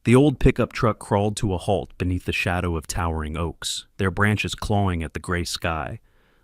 The old pickup truck crawled to a halt beneath the shadow of towering oaks, their branches clawing at the gray sky.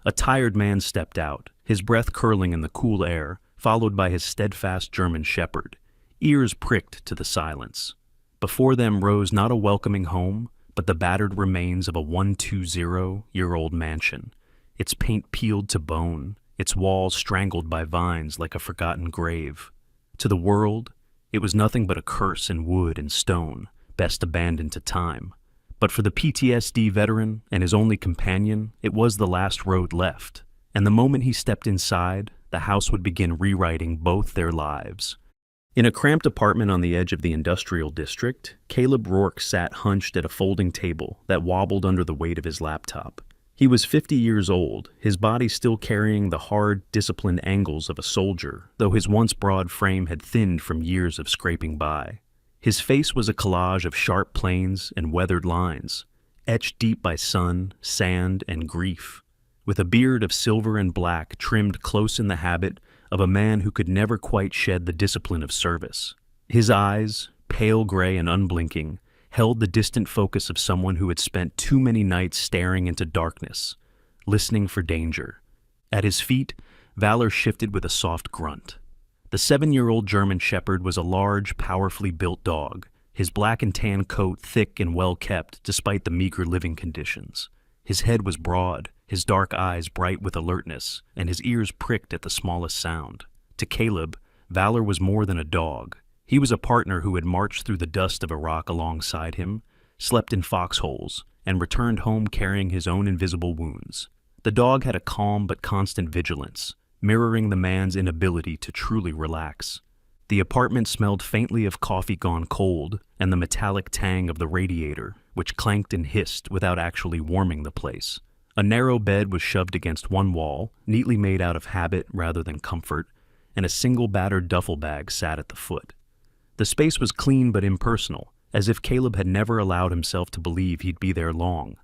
A tired man stepped out, his breath curling in the cool air, followed by his steadfast German shepherd, ears pricked to the silence. Before them rose not a welcoming home, but the battered remains of a 120-year-old mansion, its paint peeled to bone, its walls strangled by vines like a forgotten grave. To the world, it was nothing but a curse in wood and stone, best abandoned to time. But for the PTSD veteran and his only companion, it was the last road left, and the moment he stepped inside, the house would begin rewriting both their lives. In a cramped apartment on the edge of the industrial district, Caleb Rourke sat hunched at a folding table that wobbled under the weight of his laptop. He was 50 years old, his body still carrying the hard, disciplined angles of a soldier, though his once broad frame had thinned from years of scraping by. His face was a collage of sharp planes and weathered lines, etched deep by sun, sand, and grief, with a beard of silver and black trimmed close in the habit of a man who could never quite shed the discipline of service. His eyes, pale gray and unblinking, held the distant focus of someone who had spent too many nights staring into darkness, listening for danger. At his feet, Valor shifted with a soft grunt. The 7-year-old German Shepherd was a large, powerfully built dog, his black and tan coat thick and well kept despite the meager living conditions. His head was broad, his dark eyes bright with alertness, and his ears pricked at the smallest sound. To Caleb, Valor was more than a dog. He was a partner who had marched through the dust of Iraq alongside him, slept in foxholes, and returned home carrying his own invisible wounds. The dog had a calm but constant vigilance, mirroring the man's inability to truly relax. The apartment smelled faintly of coffee gone cold and the metallic tang of the radiator, which clanked and hissed without actually warming the place. A narrow bed was shoved against one wall, neatly made out of habit rather than comfort, and a single battered duffel bag sat at the foot. The space was clean but impersonal, as if Caleb had never allowed himself to believe he'd be there long.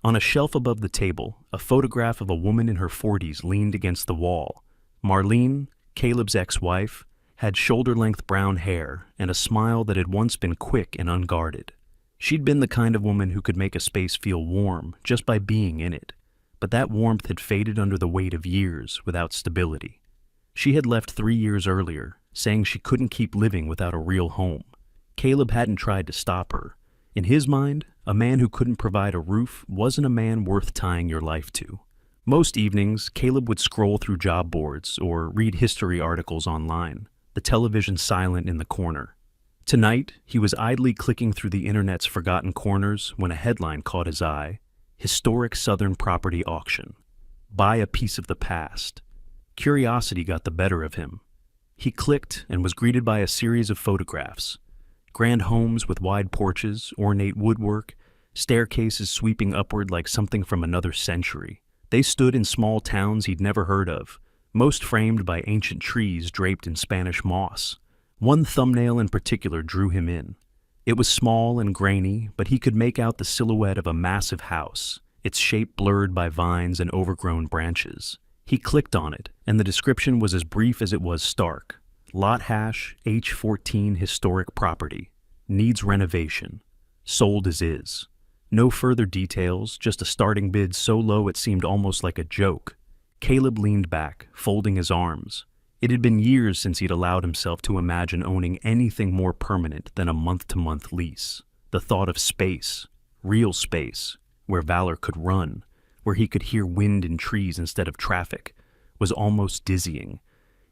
On a shelf above the table, a photograph of a woman in her 40s leaned against the wall. Marlene, Caleb's ex-wife, had shoulder-length brown hair and a smile that had once been quick and unguarded. She'd been the kind of woman who could make a space feel warm just by being in it, but that warmth had faded under the weight of years without stability. She had left 3 years earlier, saying she couldn't keep living without a real home. Caleb hadn't tried to stop her. In his mind, a man who couldn't provide a roof wasn't a man worth tying your life to. Most evenings, Caleb would scroll through job boards or read history articles online, the television silent in the corner. Tonight, he was idly clicking through the internet's forgotten corners when a headline caught his eye: Historic Southern Property Auction. Buy a piece of the past. Curiosity got the better of him. He clicked and was greeted by a series of photographs. Grand homes with wide porches, ornate woodwork, staircases sweeping upward like something from another century. They stood in small towns he'd never heard of, most framed by ancient trees draped in Spanish moss. One thumbnail in particular drew him in. It was small and grainy, but he could make out the silhouette of a massive house, its shape blurred by vines and overgrown branches. He clicked on it, and the description was as brief as it was stark. Lot hash, H14 historic property. Needs renovation. Sold as is. No further details, just a starting bid so low it seemed almost like a joke. Caleb leaned back, folding his arms. It had been years since he'd allowed himself to imagine owning anything more permanent than a month-to-month lease. The thought of space, real space, where Valor could run, where he could hear wind in trees instead of traffic, was almost dizzying.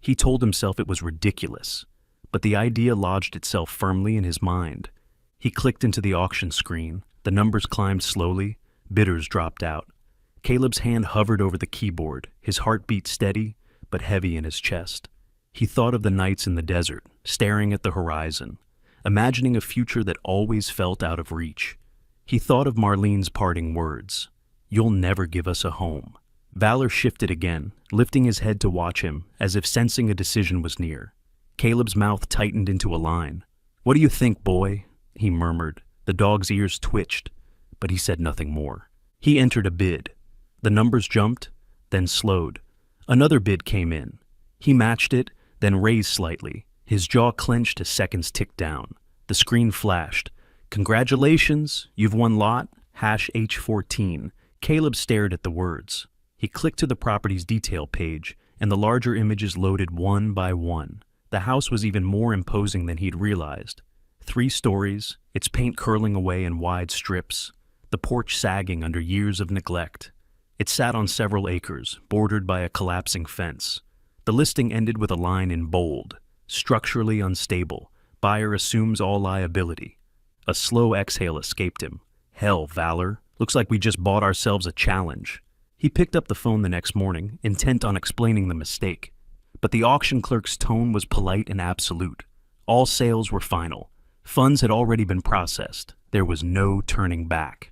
He told himself it was ridiculous, but the idea lodged itself firmly in his mind. He clicked into the auction screen. The numbers climbed slowly. Bidders dropped out. Caleb's hand hovered over the keyboard, his heartbeat steady, but heavy in his chest. He thought of the nights in the desert, staring at the horizon, imagining a future that always felt out of reach. He thought of Marlene's parting words, "You'll never give us a home." Valor shifted again, lifting his head to watch him, as if sensing a decision was near. Caleb's mouth tightened into a line. "What do you think, boy?" he murmured. The dog's ears twitched, but he said nothing more. He entered a bid. The numbers jumped, then slowed. Another bid came in. He matched it, then raised slightly. His jaw clenched as seconds ticked down. The screen flashed. Congratulations, you've won lot hash H14. Caleb stared at the words. He clicked to the property's detail page, and the larger images loaded one by one. The house was even more imposing than he'd realized. 3 stories, its paint curling away in wide strips, the porch sagging under years of neglect. It sat on several acres, bordered by a collapsing fence. The listing ended with a line in bold, structurally unstable. Buyer assumes all liability. A slow exhale escaped him. Hell, Valor. Looks like we just bought ourselves a challenge. He picked up the phone the next morning, intent on explaining the mistake. But the auction clerk's tone was polite and absolute. All sales were final. Funds had already been processed. There was no turning back.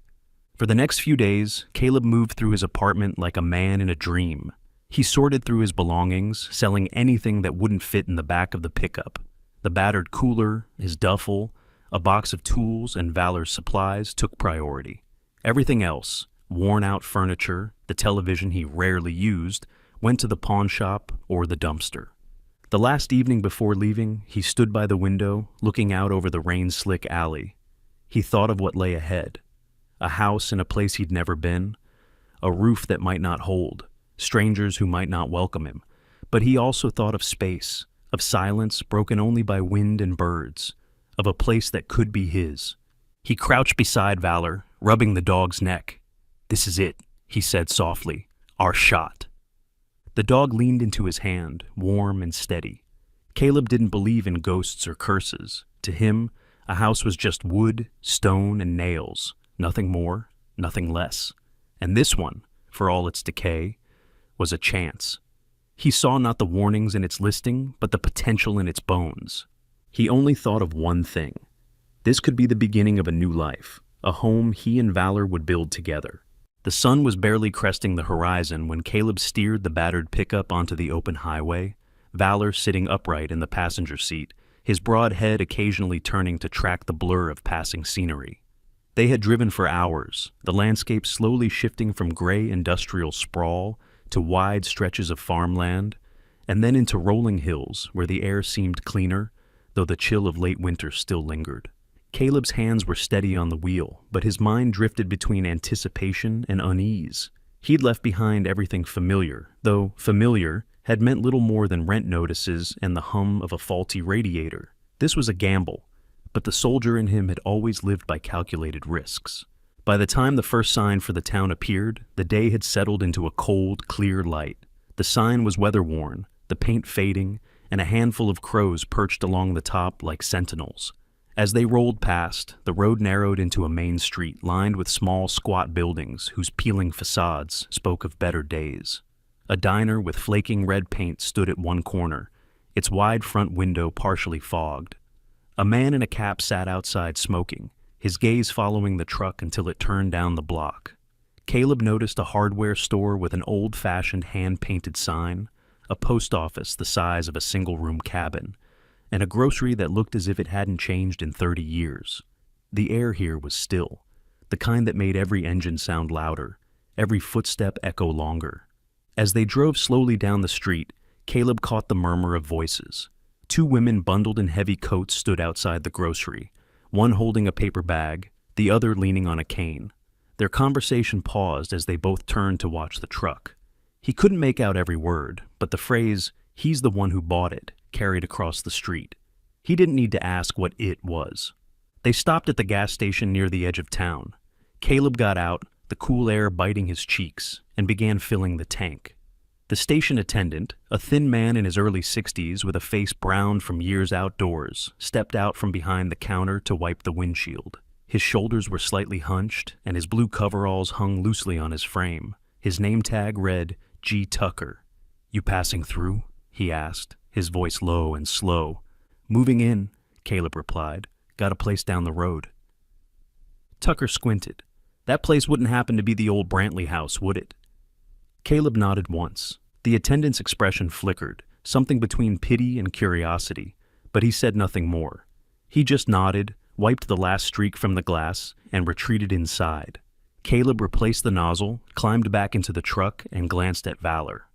For the next few days, Caleb moved through his apartment like a man in a dream. He sorted through his belongings, selling anything that wouldn't fit in the back of the pickup. The battered cooler, his duffel, a box of tools, and Valor's supplies took priority. Everything else, worn-out furniture, the television he rarely used, went to the pawn shop or the dumpster. The last evening before leaving, he stood by the window, looking out over the rain-slick alley. He thought of what lay ahead. A house in a place he'd never been, a roof that might not hold, strangers who might not welcome him. But he also thought of space, of silence broken only by wind and birds, of a place that could be his. He crouched beside Valor, rubbing the dog's neck. "This is it," he said softly. "Our shot." The dog leaned into his hand, warm and steady. Caleb didn't believe in ghosts or curses. To him, a house was just wood, stone, and nails. Nothing more, nothing less. And this one, for all its decay, was a chance. He saw not the warnings in its listing, but the potential in its bones. He only thought of one thing. This could be the beginning of a new life, a home he and Valor would build together. The sun was barely cresting the horizon when Caleb steered the battered pickup onto the open highway, Valor sitting upright in the passenger seat, his broad head occasionally turning to track the blur of passing scenery. They had driven for hours, the landscape slowly shifting from gray industrial sprawl to wide stretches of farmland, and then into rolling hills where the air seemed cleaner, though the chill of late winter still lingered. Caleb's hands were steady on the wheel, but his mind drifted between anticipation and unease. He'd left behind everything familiar, though familiar had meant little more than rent notices and the hum of a faulty radiator. This was a gamble, but the soldier in him had always lived by calculated risks. By the time the first sign for the town appeared, the day had settled into a cold, clear light. The sign was weather-worn, the paint fading, and a handful of crows perched along the top like sentinels. As they rolled past, the road narrowed into a main street lined with small, squat buildings whose peeling facades spoke of better days. A diner with flaking red paint stood at one corner, its wide front window partially fogged. A man in a cap sat outside smoking, his gaze following the truck until it turned down the block. Caleb noticed a hardware store with an old-fashioned hand-painted sign, a post office the size of a single-room cabin, and a grocery that looked as if it hadn't changed in 30 years. The air here was still, the kind that made every engine sound louder, every footstep echo longer. As they drove slowly down the street, Caleb caught the murmur of voices. 2 women bundled in heavy coats stood outside the grocery, one holding a paper bag, the other leaning on a cane. Their conversation paused as they both turned to watch the truck. He couldn't make out every word, but the phrase, "He's the one who bought it," carried across the street. He didn't need to ask what it was. They stopped at the gas station near the edge of town. Caleb got out, the cool air biting his cheeks, and began filling the tank. The station attendant, a thin man in his early 60s with a face browned from years outdoors, stepped out from behind the counter to wipe the windshield. His shoulders were slightly hunched, and his blue coveralls hung loosely on his frame. His name tag read, G. Tucker. "You passing through?" he asked, his voice low and slow. "Moving in," Caleb replied. "Got a place down the road." Tucker squinted. That place wouldn't happen to be the old Brantley house, would it? Caleb nodded once. The attendant's expression flickered, something between pity and curiosity, but he said nothing more. He just nodded, wiped the last streak from the glass, and retreated inside. Caleb replaced the nozzle, climbed back into the truck, and glanced at Valor.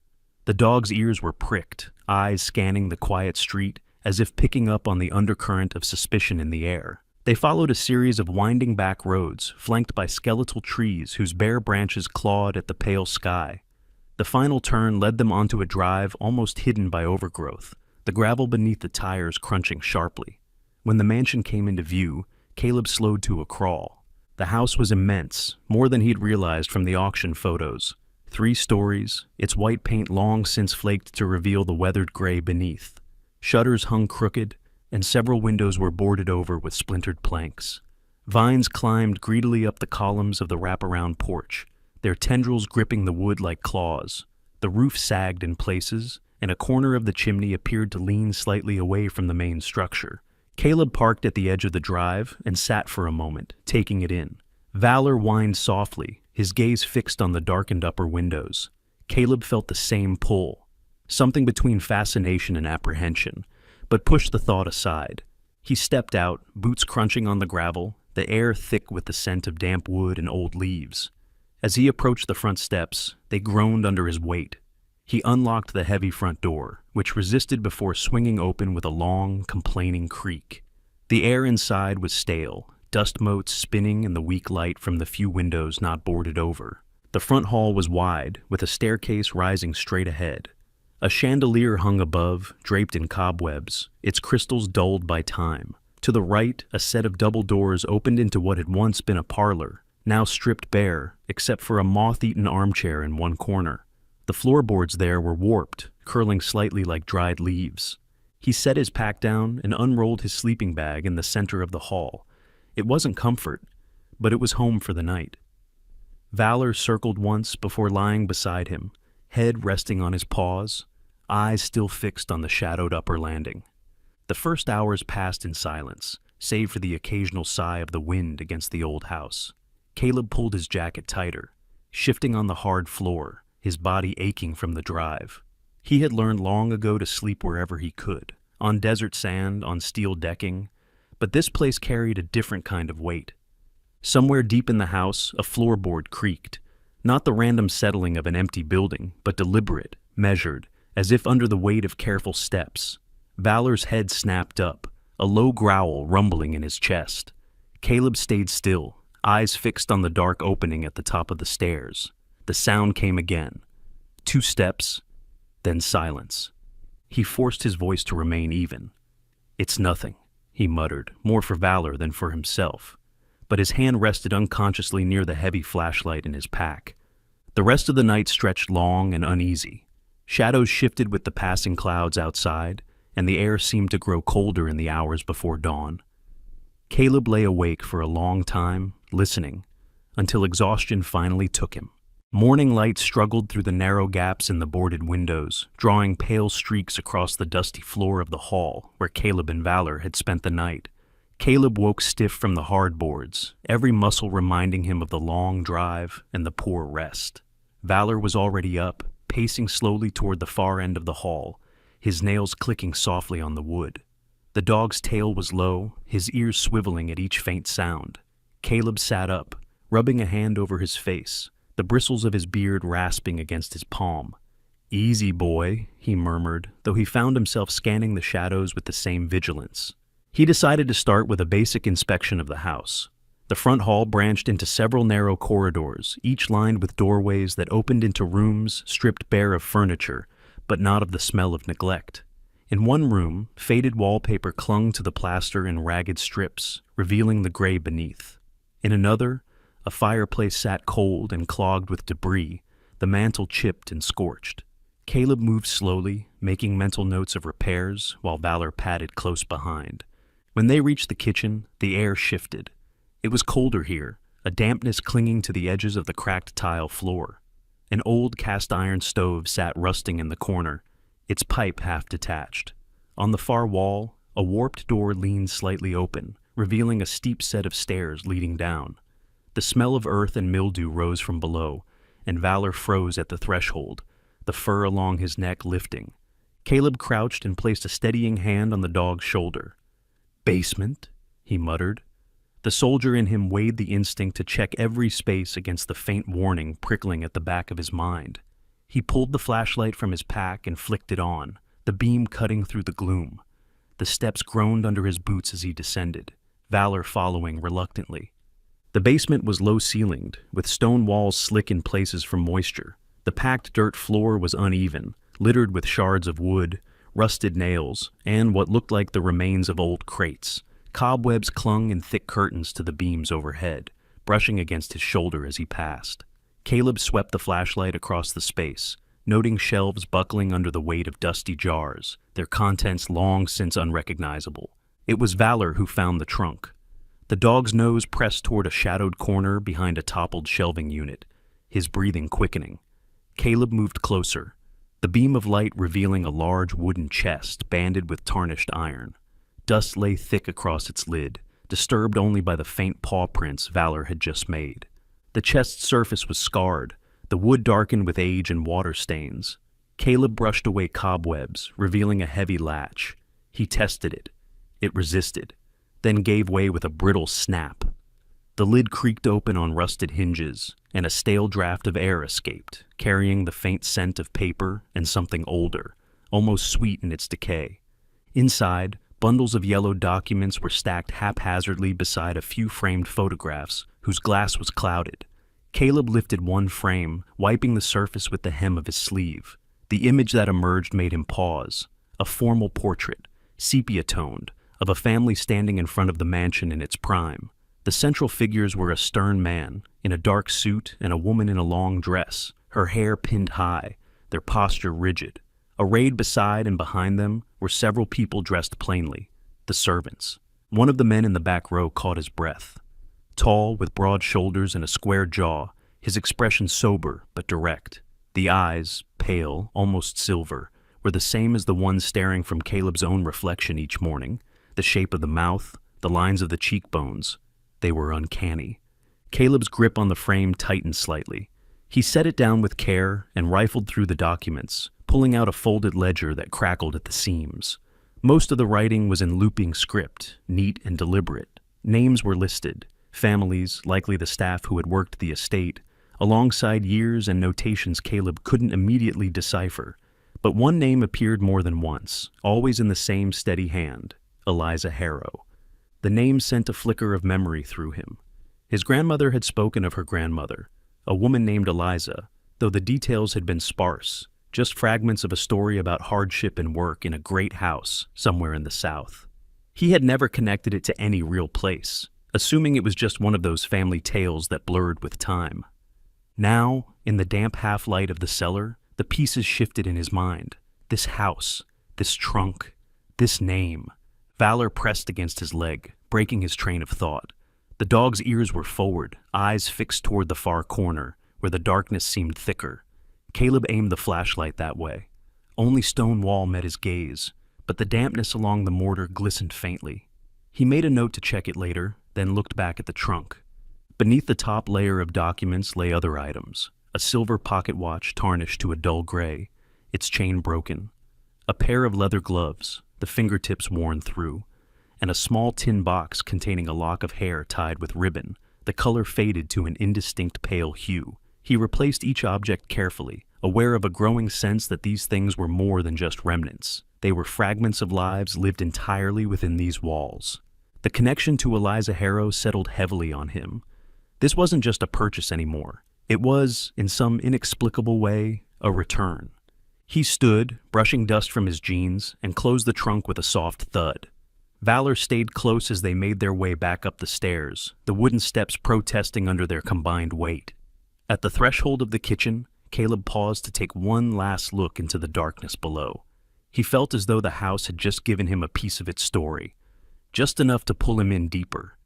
The dog's ears were pricked, eyes scanning the quiet street, as if picking up on the undercurrent of suspicion in the air. They followed a series of winding back roads, flanked by skeletal trees whose bare branches clawed at the pale sky. The final turn led them onto a drive almost hidden by overgrowth, the gravel beneath the tires crunching sharply. When the mansion came into view, Caleb slowed to a crawl. The house was immense, more than he'd realized from the auction photos. 3 stories, its white paint long since flaked to reveal the weathered gray beneath. Shutters hung crooked, and several windows were boarded over with splintered planks. Vines climbed greedily up the columns of the wraparound porch, their tendrils gripping the wood like claws. The roof sagged in places, and a corner of the chimney appeared to lean slightly away from the main structure. Caleb parked at the edge of the drive and sat for a moment, taking it in. Valor whined softly, his gaze fixed on the darkened upper windows. Caleb felt the same pull, something between fascination and apprehension, but pushed the thought aside. He stepped out, boots crunching on the gravel, the air thick with the scent of damp wood and old leaves. As he approached the front steps, they groaned under his weight. He unlocked the heavy front door, which resisted before swinging open with a long, complaining creak. The air inside was stale, dust motes spinning in the weak light from the few windows not boarded over. The front hall was wide, with a staircase rising straight ahead. A chandelier hung above, draped in cobwebs, its crystals dulled by time. To the right, a set of double doors opened into what had once been a parlor, now stripped bare, except for a moth-eaten armchair in one corner. The floorboards there were warped, curling slightly like dried leaves. He set his pack down and unrolled his sleeping bag in the center of the hall. It wasn't comfort, but it was home for the night. Valor circled once before lying beside him, head resting on his paws, eyes still fixed on the shadowed upper landing. The first hours passed in silence, save for the occasional sigh of the wind against the old house. Caleb pulled his jacket tighter, shifting on the hard floor, his body aching from the drive. He had learned long ago to sleep wherever he could, on desert sand, on steel decking, but this place carried a different kind of weight. Somewhere deep in the house, a floorboard creaked, not the random settling of an empty building, but deliberate, measured, as if under the weight of careful steps. Valor's head snapped up, a low growl rumbling in his chest. Caleb stayed still, eyes fixed on the dark opening at the top of the stairs. The sound came again. 2 steps, then silence. He forced his voice to remain even. "It's nothing," he muttered, more for Valor than for himself. But his hand rested unconsciously near the heavy flashlight in his pack. The rest of the night stretched long and uneasy. Shadows shifted with the passing clouds outside, and the air seemed to grow colder in the hours before dawn. Caleb lay awake for a long time, listening, until exhaustion finally took him. Morning light struggled through the narrow gaps in the boarded windows, drawing pale streaks across the dusty floor of the hall where Caleb and Valor had spent the night. Caleb woke stiff from the hard boards, every muscle reminding him of the long drive and the poor rest. Valor was already up, pacing slowly toward the far end of the hall, his nails clicking softly on the wood. The dog's tail was low, his ears swiveling at each faint sound. Caleb sat up, rubbing a hand over his face, the bristles of his beard rasping against his palm. "Easy, boy," he murmured, though he found himself scanning the shadows with the same vigilance. He decided to start with a basic inspection of the house. The front hall branched into several narrow corridors, each lined with doorways that opened into rooms stripped bare of furniture, but not of the smell of neglect. In one room, faded wallpaper clung to the plaster in ragged strips, revealing the gray beneath. In another, a fireplace sat cold and clogged with debris, the mantel chipped and scorched. Caleb moved slowly, making mental notes of repairs, while Valor padded close behind. When they reached the kitchen, the air shifted. It was colder here, a dampness clinging to the edges of the cracked tile floor. An old cast-iron stove sat rusting in the corner, its pipe half detached. On the far wall, a warped door leaned slightly open, revealing a steep set of stairs leading down. The smell of earth and mildew rose from below, and Valor froze at the threshold, the fur along his neck lifting. Caleb crouched and placed a steadying hand on the dog's shoulder. "Basement?" he muttered. The soldier in him weighed the instinct to check every space against the faint warning prickling at the back of his mind. He pulled the flashlight from his pack and flicked it on, the beam cutting through the gloom. The steps groaned under his boots as he descended. Valor following reluctantly. The basement was low-ceilinged, with stone walls slick in places from moisture. The packed dirt floor was uneven, littered with shards of wood, rusted nails, and what looked like the remains of old crates. Cobwebs clung in thick curtains to the beams overhead, brushing against his shoulder as he passed. Caleb swept the flashlight across the space, noting shelves buckling under the weight of dusty jars, their contents long since unrecognizable. It was Valor who found the trunk. The dog's nose pressed toward a shadowed corner behind a toppled shelving unit, his breathing quickening. Caleb moved closer, the beam of light revealing a large wooden chest banded with tarnished iron. Dust lay thick across its lid, disturbed only by the faint paw prints Valor had just made. The chest's surface was scarred, the wood darkened with age and water stains. Caleb brushed away cobwebs, revealing a heavy latch. He tested it. It resisted, then gave way with a brittle snap. The lid creaked open on rusted hinges, and a stale draft of air escaped, carrying the faint scent of paper and something older, almost sweet in its decay. Inside, bundles of yellow documents were stacked haphazardly beside a few framed photographs whose glass was clouded. Caleb lifted one frame, wiping the surface with the hem of his sleeve. The image that emerged made him pause. A formal portrait, sepia-toned, of a family standing in front of the mansion in its prime. The central figures were a stern man, in a dark suit, and a woman in a long dress, her hair pinned high, their posture rigid. Arrayed beside and behind them were several people dressed plainly, the servants. One of the men in the back row caught his breath. Tall, with broad shoulders and a square jaw, his expression sober but direct. The eyes, pale, almost silver, were the same as the ones staring from Caleb's own reflection each morning. The shape of the mouth, the lines of the cheekbones, they were uncanny. Caleb's grip on the frame tightened slightly. He set it down with care and rifled through the documents, pulling out a folded ledger that crackled at the seams. Most of the writing was in looping script, neat and deliberate. Names were listed, families, likely the staff who had worked the estate, alongside years and notations Caleb couldn't immediately decipher. But one name appeared more than once, always in the same steady hand: Eliza Harrow. The name sent a flicker of memory through him. His grandmother had spoken of her grandmother, a woman named Eliza, though the details had been sparse, just fragments of a story about hardship and work in a great house somewhere in the South. He had never connected it to any real place, assuming it was just one of those family tales that blurred with time. Now, in the damp half-light of the cellar, the pieces shifted in his mind. This house, this trunk, this name. Valor pressed against his leg, breaking his train of thought. The dog's ears were forward, eyes fixed toward the far corner, where the darkness seemed thicker. Caleb aimed the flashlight that way. Only stone wall met his gaze, but the dampness along the mortar glistened faintly. He made a note to check it later, then looked back at the trunk. Beneath the top layer of documents lay other items: a silver pocket watch tarnished to a dull gray, its chain broken, a pair of leather gloves, the fingertips worn through, and a small tin box containing a lock of hair tied with ribbon, the color faded to an indistinct pale hue. He replaced each object carefully, aware of a growing sense that these things were more than just remnants. They were fragments of lives lived entirely within these walls. The connection to Eliza Harrow settled heavily on him. This wasn't just a purchase anymore. It was, in some inexplicable way, a return. He stood, brushing dust from his jeans, and closed the trunk with a soft thud. Valor stayed close as they made their way back up the stairs, the wooden steps protesting under their combined weight. At the threshold of the kitchen, Caleb paused to take one last look into the darkness below. He felt as though the house had just given him a piece of its story, just enough to pull him in deeper.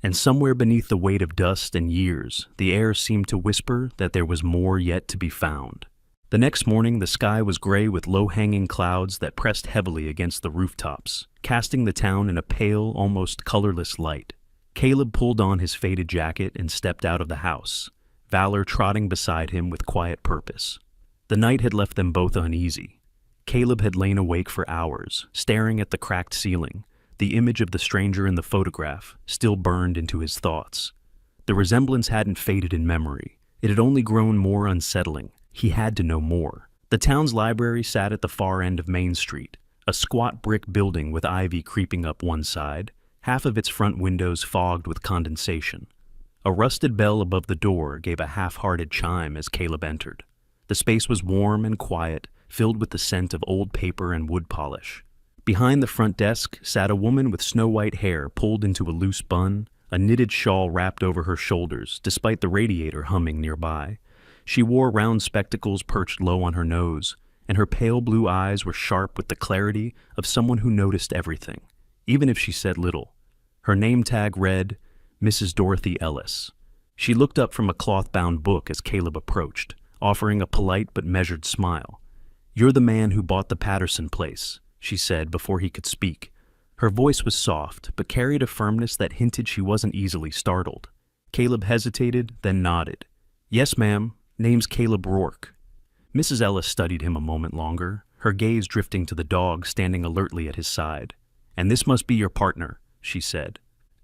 And somewhere beneath the weight of dust and years, the air seemed to whisper that there was more yet to be found. The next morning, the sky was gray with low-hanging clouds that pressed heavily against the rooftops, casting the town in a pale, almost colorless light. Caleb pulled on his faded jacket and stepped out of the house, Valor trotting beside him with quiet purpose. The night had left them both uneasy. Caleb had lain awake for hours, staring at the cracked ceiling. The image of the stranger in the photograph still burned into his thoughts. The resemblance hadn't faded in memory. It had only grown more unsettling. He had to know more. The town's library sat at the far end of Main Street, a squat brick building with ivy creeping up one side, half of its front windows fogged with condensation. A rusted bell above the door gave a half-hearted chime as Caleb entered. The space was warm and quiet, filled with the scent of old paper and wood polish. Behind the front desk sat a woman with snow-white hair pulled into a loose bun, a knitted shawl wrapped over her shoulders despite the radiator humming nearby. She wore round spectacles perched low on her nose, and her pale blue eyes were sharp with the clarity of someone who noticed everything, even if she said little. Her name tag read, Mrs. Dorothy Ellis. She looked up from a cloth-bound book as Caleb approached, offering a polite but measured smile. "You're the man who bought the Patterson place," she said before he could speak. Her voice was soft, but carried a firmness that hinted she wasn't easily startled. Caleb hesitated, then nodded. "Yes, ma'am. Name's Caleb Rourke." Mrs. Ellis studied him a moment longer, her gaze drifting to the dog standing alertly at his side. "And this must be your partner," she said.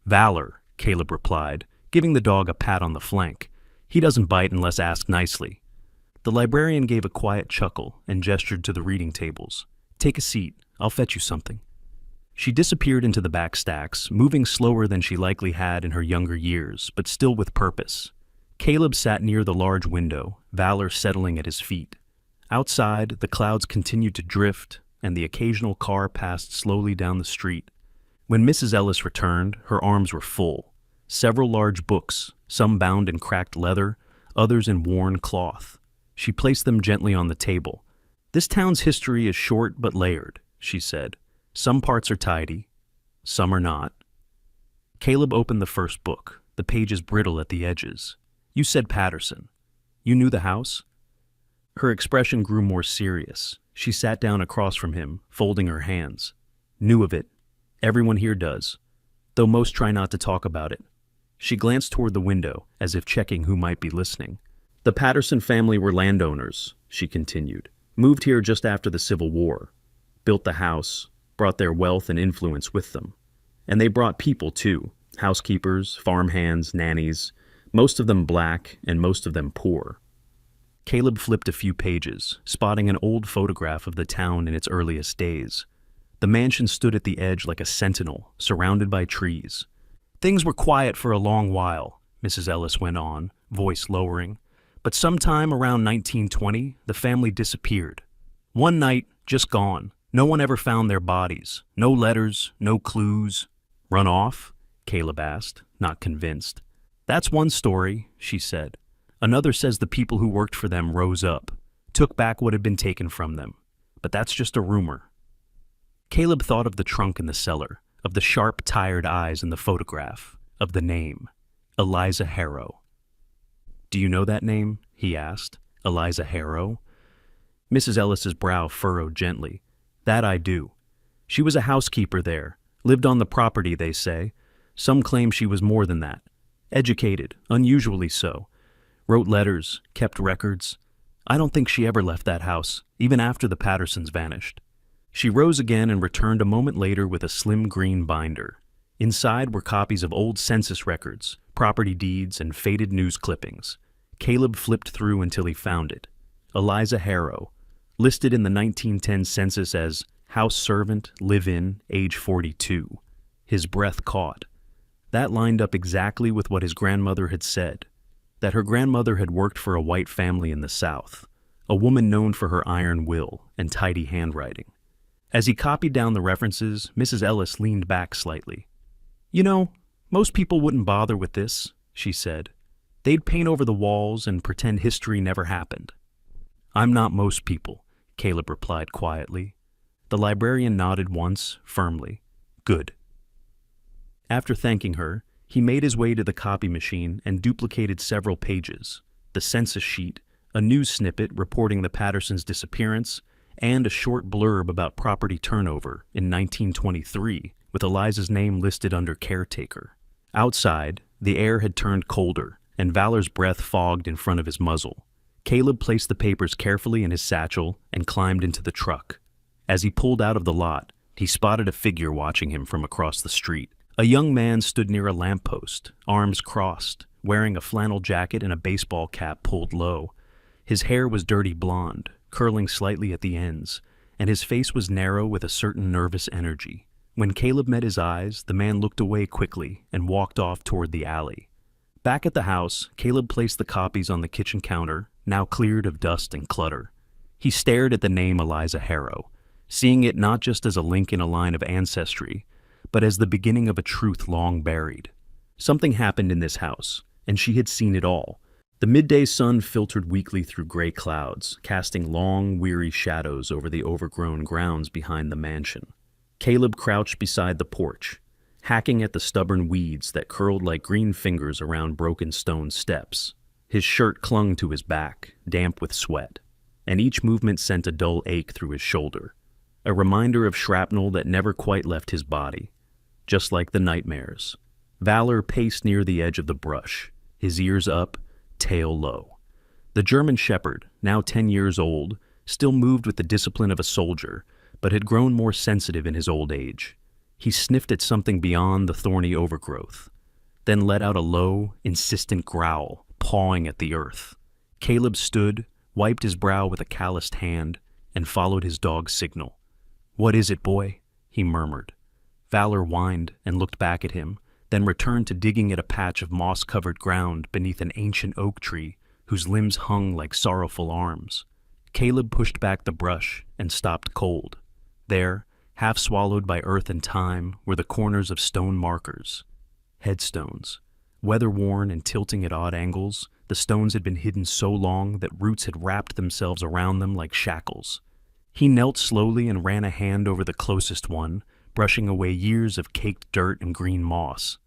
"Valor," Caleb replied, giving the dog a pat on the flank. "He doesn't bite unless asked nicely." The librarian gave a quiet chuckle and gestured to the reading tables. "Take a seat. I'll fetch you something." She disappeared into the back stacks, moving slower than she likely had in her younger years, but still with purpose. Caleb sat near the large window, Valor settling at his feet. Outside, the clouds continued to drift, and the occasional car passed slowly down the street. When Mrs. Ellis returned, her arms were full. Several large books, some bound in cracked leather, others in worn cloth. She placed them gently on the table. "This town's history is short but layered," she said. "Some parts are tidy, some are not." Caleb opened the first book, the pages brittle at the edges. "You said Patterson. You knew the house?" Her expression grew more serious. She sat down across from him, folding her hands. "Knew of it. Everyone here does, though most try not to talk about it." She glanced toward the window, as if checking who might be listening. "The Patterson family were landowners," she continued. "Moved here just after the Civil War. Built the house, brought their wealth and influence with them. And they brought people, too. Housekeepers, farmhands, nannies. Most of them black, and most of them poor." Caleb flipped a few pages, spotting an old photograph of the town in its earliest days. The mansion stood at the edge like a sentinel, surrounded by trees. "Things were quiet for a long while," Mrs. Ellis went on, voice lowering. "But sometime around 1920, the family disappeared. One night, just gone. No one ever found their bodies. No letters, no clues." "Run off?" Caleb asked, not convinced. "That's one story," she said. "Another says the people who worked for them rose up, took back what had been taken from them. But that's just a rumor." Caleb thought of the trunk in the cellar, of the sharp, tired eyes in the photograph, of the name, Eliza Harrow. "Do you know that name?" he asked. "Eliza Harrow?" Mrs. Ellis's brow furrowed gently. "That I do. She was a housekeeper there, lived on the property, they say. Some claim she was more than that. Educated, unusually so. Wrote letters, kept records. I don't think she ever left that house, even after the Pattersons vanished." She rose again and returned a moment later with a slim green binder. Inside were copies of old census records, property deeds, and faded news clippings. Caleb flipped through until he found it. Eliza Harrow, listed in the 1910 census as house servant, live-in, age 42. His breath caught. That lined up exactly with what his grandmother had said, that her grandmother had worked for a white family in the South, a woman known for her iron will and tidy handwriting. As he copied down the references, Mrs. Ellis leaned back slightly. "You know, most people wouldn't bother with this," she said. "They'd paint over the walls and pretend history never happened." "I'm not most people," Caleb replied quietly. The librarian nodded once, firmly. "Good." After thanking her, he made his way to the copy machine and duplicated several pages, the census sheet, a news snippet reporting the Pattersons' disappearance, and a short blurb about property turnover in 1923, with Eliza's name listed under caretaker. Outside, the air had turned colder, and Valor's breath fogged in front of his muzzle. Caleb placed the papers carefully in his satchel and climbed into the truck. As he pulled out of the lot, he spotted a figure watching him from across the street. A young man stood near a lamppost, arms crossed, wearing a flannel jacket and a baseball cap pulled low. His hair was dirty blonde, curling slightly at the ends, and his face was narrow with a certain nervous energy. When Caleb met his eyes, the man looked away quickly and walked off toward the alley. Back at the house, Caleb placed the copies on the kitchen counter, now cleared of dust and clutter. He stared at the name Eliza Harrow, seeing it not just as a link in a line of ancestry, but as the beginning of a truth long buried. Something happened in this house, and she had seen it all. The midday sun filtered weakly through gray clouds, casting long, weary shadows over the overgrown grounds behind the mansion. Caleb crouched beside the porch, hacking at the stubborn weeds that curled like green fingers around broken stone steps. His shirt clung to his back, damp with sweat, and each movement sent a dull ache through his shoulder, a reminder of shrapnel that never quite left his body. Just like the nightmares, Valor paced near the edge of the brush, his ears up, tail low. The German shepherd, now 10 years old, still moved with the discipline of a soldier, but had grown more sensitive in his old age. He sniffed at something beyond the thorny overgrowth, then let out a low, insistent growl, pawing at the earth. Caleb stood, wiped his brow with a calloused hand, and followed his dog's signal. "What is it, boy?" he murmured. Valor whined and looked back at him, then returned to digging at a patch of moss-covered ground beneath an ancient oak tree whose limbs hung like sorrowful arms. Caleb pushed back the brush and stopped cold. There, half swallowed by earth and time, were the corners of stone markers. Headstones. Weather-worn and tilting at odd angles, the stones had been hidden so long that roots had wrapped themselves around them like shackles. He knelt slowly and ran a hand over the closest one, brushing away years of caked dirt and green moss.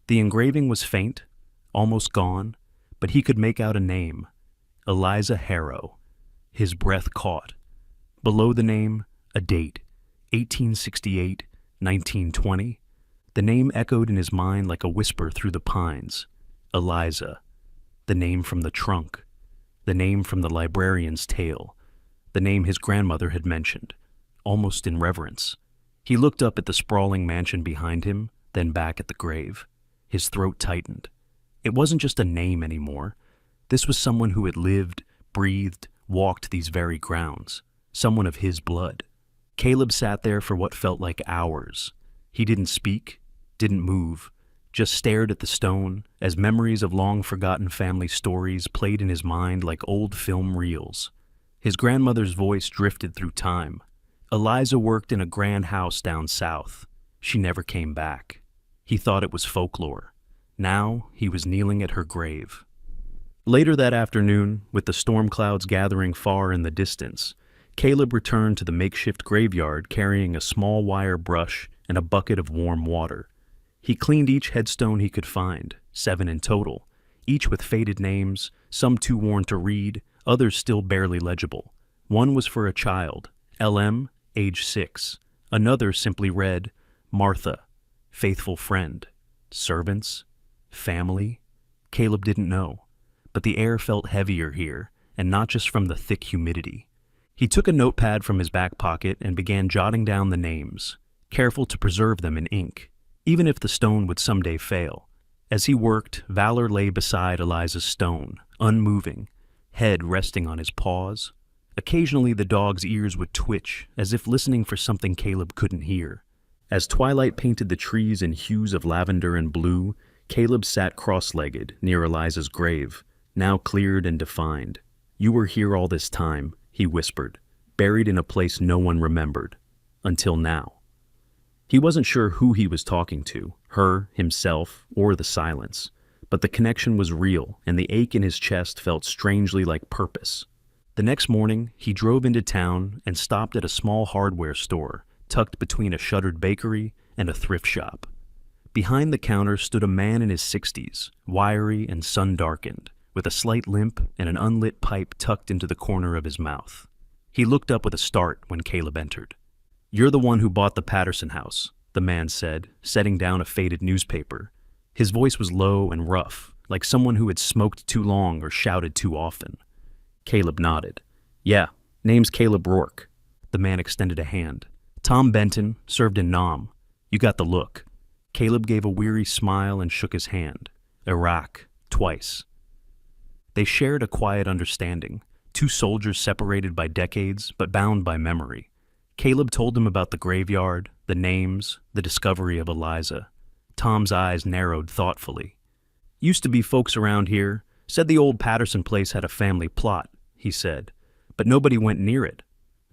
The engraving was faint, almost gone, but he could make out a name. Eliza Harrow. His breath caught. Below the name, a date. 1868, 1920. The name echoed in his mind like a whisper through the pines. Eliza. The name from the trunk. The name from the librarian's tale. The name his grandmother had mentioned, almost in reverence. He looked up at the sprawling mansion behind him, then back at the grave. His throat tightened. It wasn't just a name anymore. This was someone who had lived, breathed, walked these very grounds. Someone of his blood. Caleb sat there for what felt like hours. He didn't speak, didn't move, just stared at the stone as memories of long-forgotten family stories played in his mind like old film reels. His grandmother's voice drifted through time. Eliza worked in a grand house down south. She never came back. He thought it was folklore. Now he was kneeling at her grave. Later that afternoon, with the storm clouds gathering far in the distance, Caleb returned to the makeshift graveyard carrying a small wire brush and a bucket of warm water. He cleaned each headstone he could find, 7 in total, each with faded names, some too worn to read, others still barely legible. One was for a child, LM, age 6. Another simply read, Martha, faithful friend. Servants? Family? Caleb didn't know, but the air felt heavier here, and not just from the thick humidity. He took a notepad from his back pocket and began jotting down the names, careful to preserve them in ink, even if the stone would someday fail. As he worked, Valor lay beside Eliza's stone, unmoving, head resting on his paws. Occasionally the dog's ears would twitch, as if listening for something Caleb couldn't hear. As twilight painted the trees in hues of lavender and blue, Caleb sat cross-legged near Eliza's grave, now cleared and defined. "You were here all this time," he whispered, "buried in a place no one remembered. Until now." He wasn't sure who he was talking to, her, himself, or the silence, but the connection was real, and the ache in his chest felt strangely like purpose. The next morning, he drove into town and stopped at a small hardware store, tucked between a shuttered bakery and a thrift shop. Behind the counter stood a man in his 60s, wiry and sun-darkened, with a slight limp and an unlit pipe tucked into the corner of his mouth. He looked up with a start when Caleb entered. "You're the one who bought the Patterson house," the man said, setting down a faded newspaper. His voice was low and rough, like someone who had smoked too long or shouted too often. Caleb nodded. "Yeah, name's Caleb Rourke." The man extended a hand. "Tom Benton, served in Nam. You got the look." Caleb gave a weary smile and shook his hand. "Iraq, twice." They shared a quiet understanding, two soldiers separated by decades but bound by memory. Caleb told him about the graveyard, the names, the discovery of Eliza. Tom's eyes narrowed thoughtfully. "Used to be folks around here, said the old Patterson place had a family plot," he said, "but nobody went near it.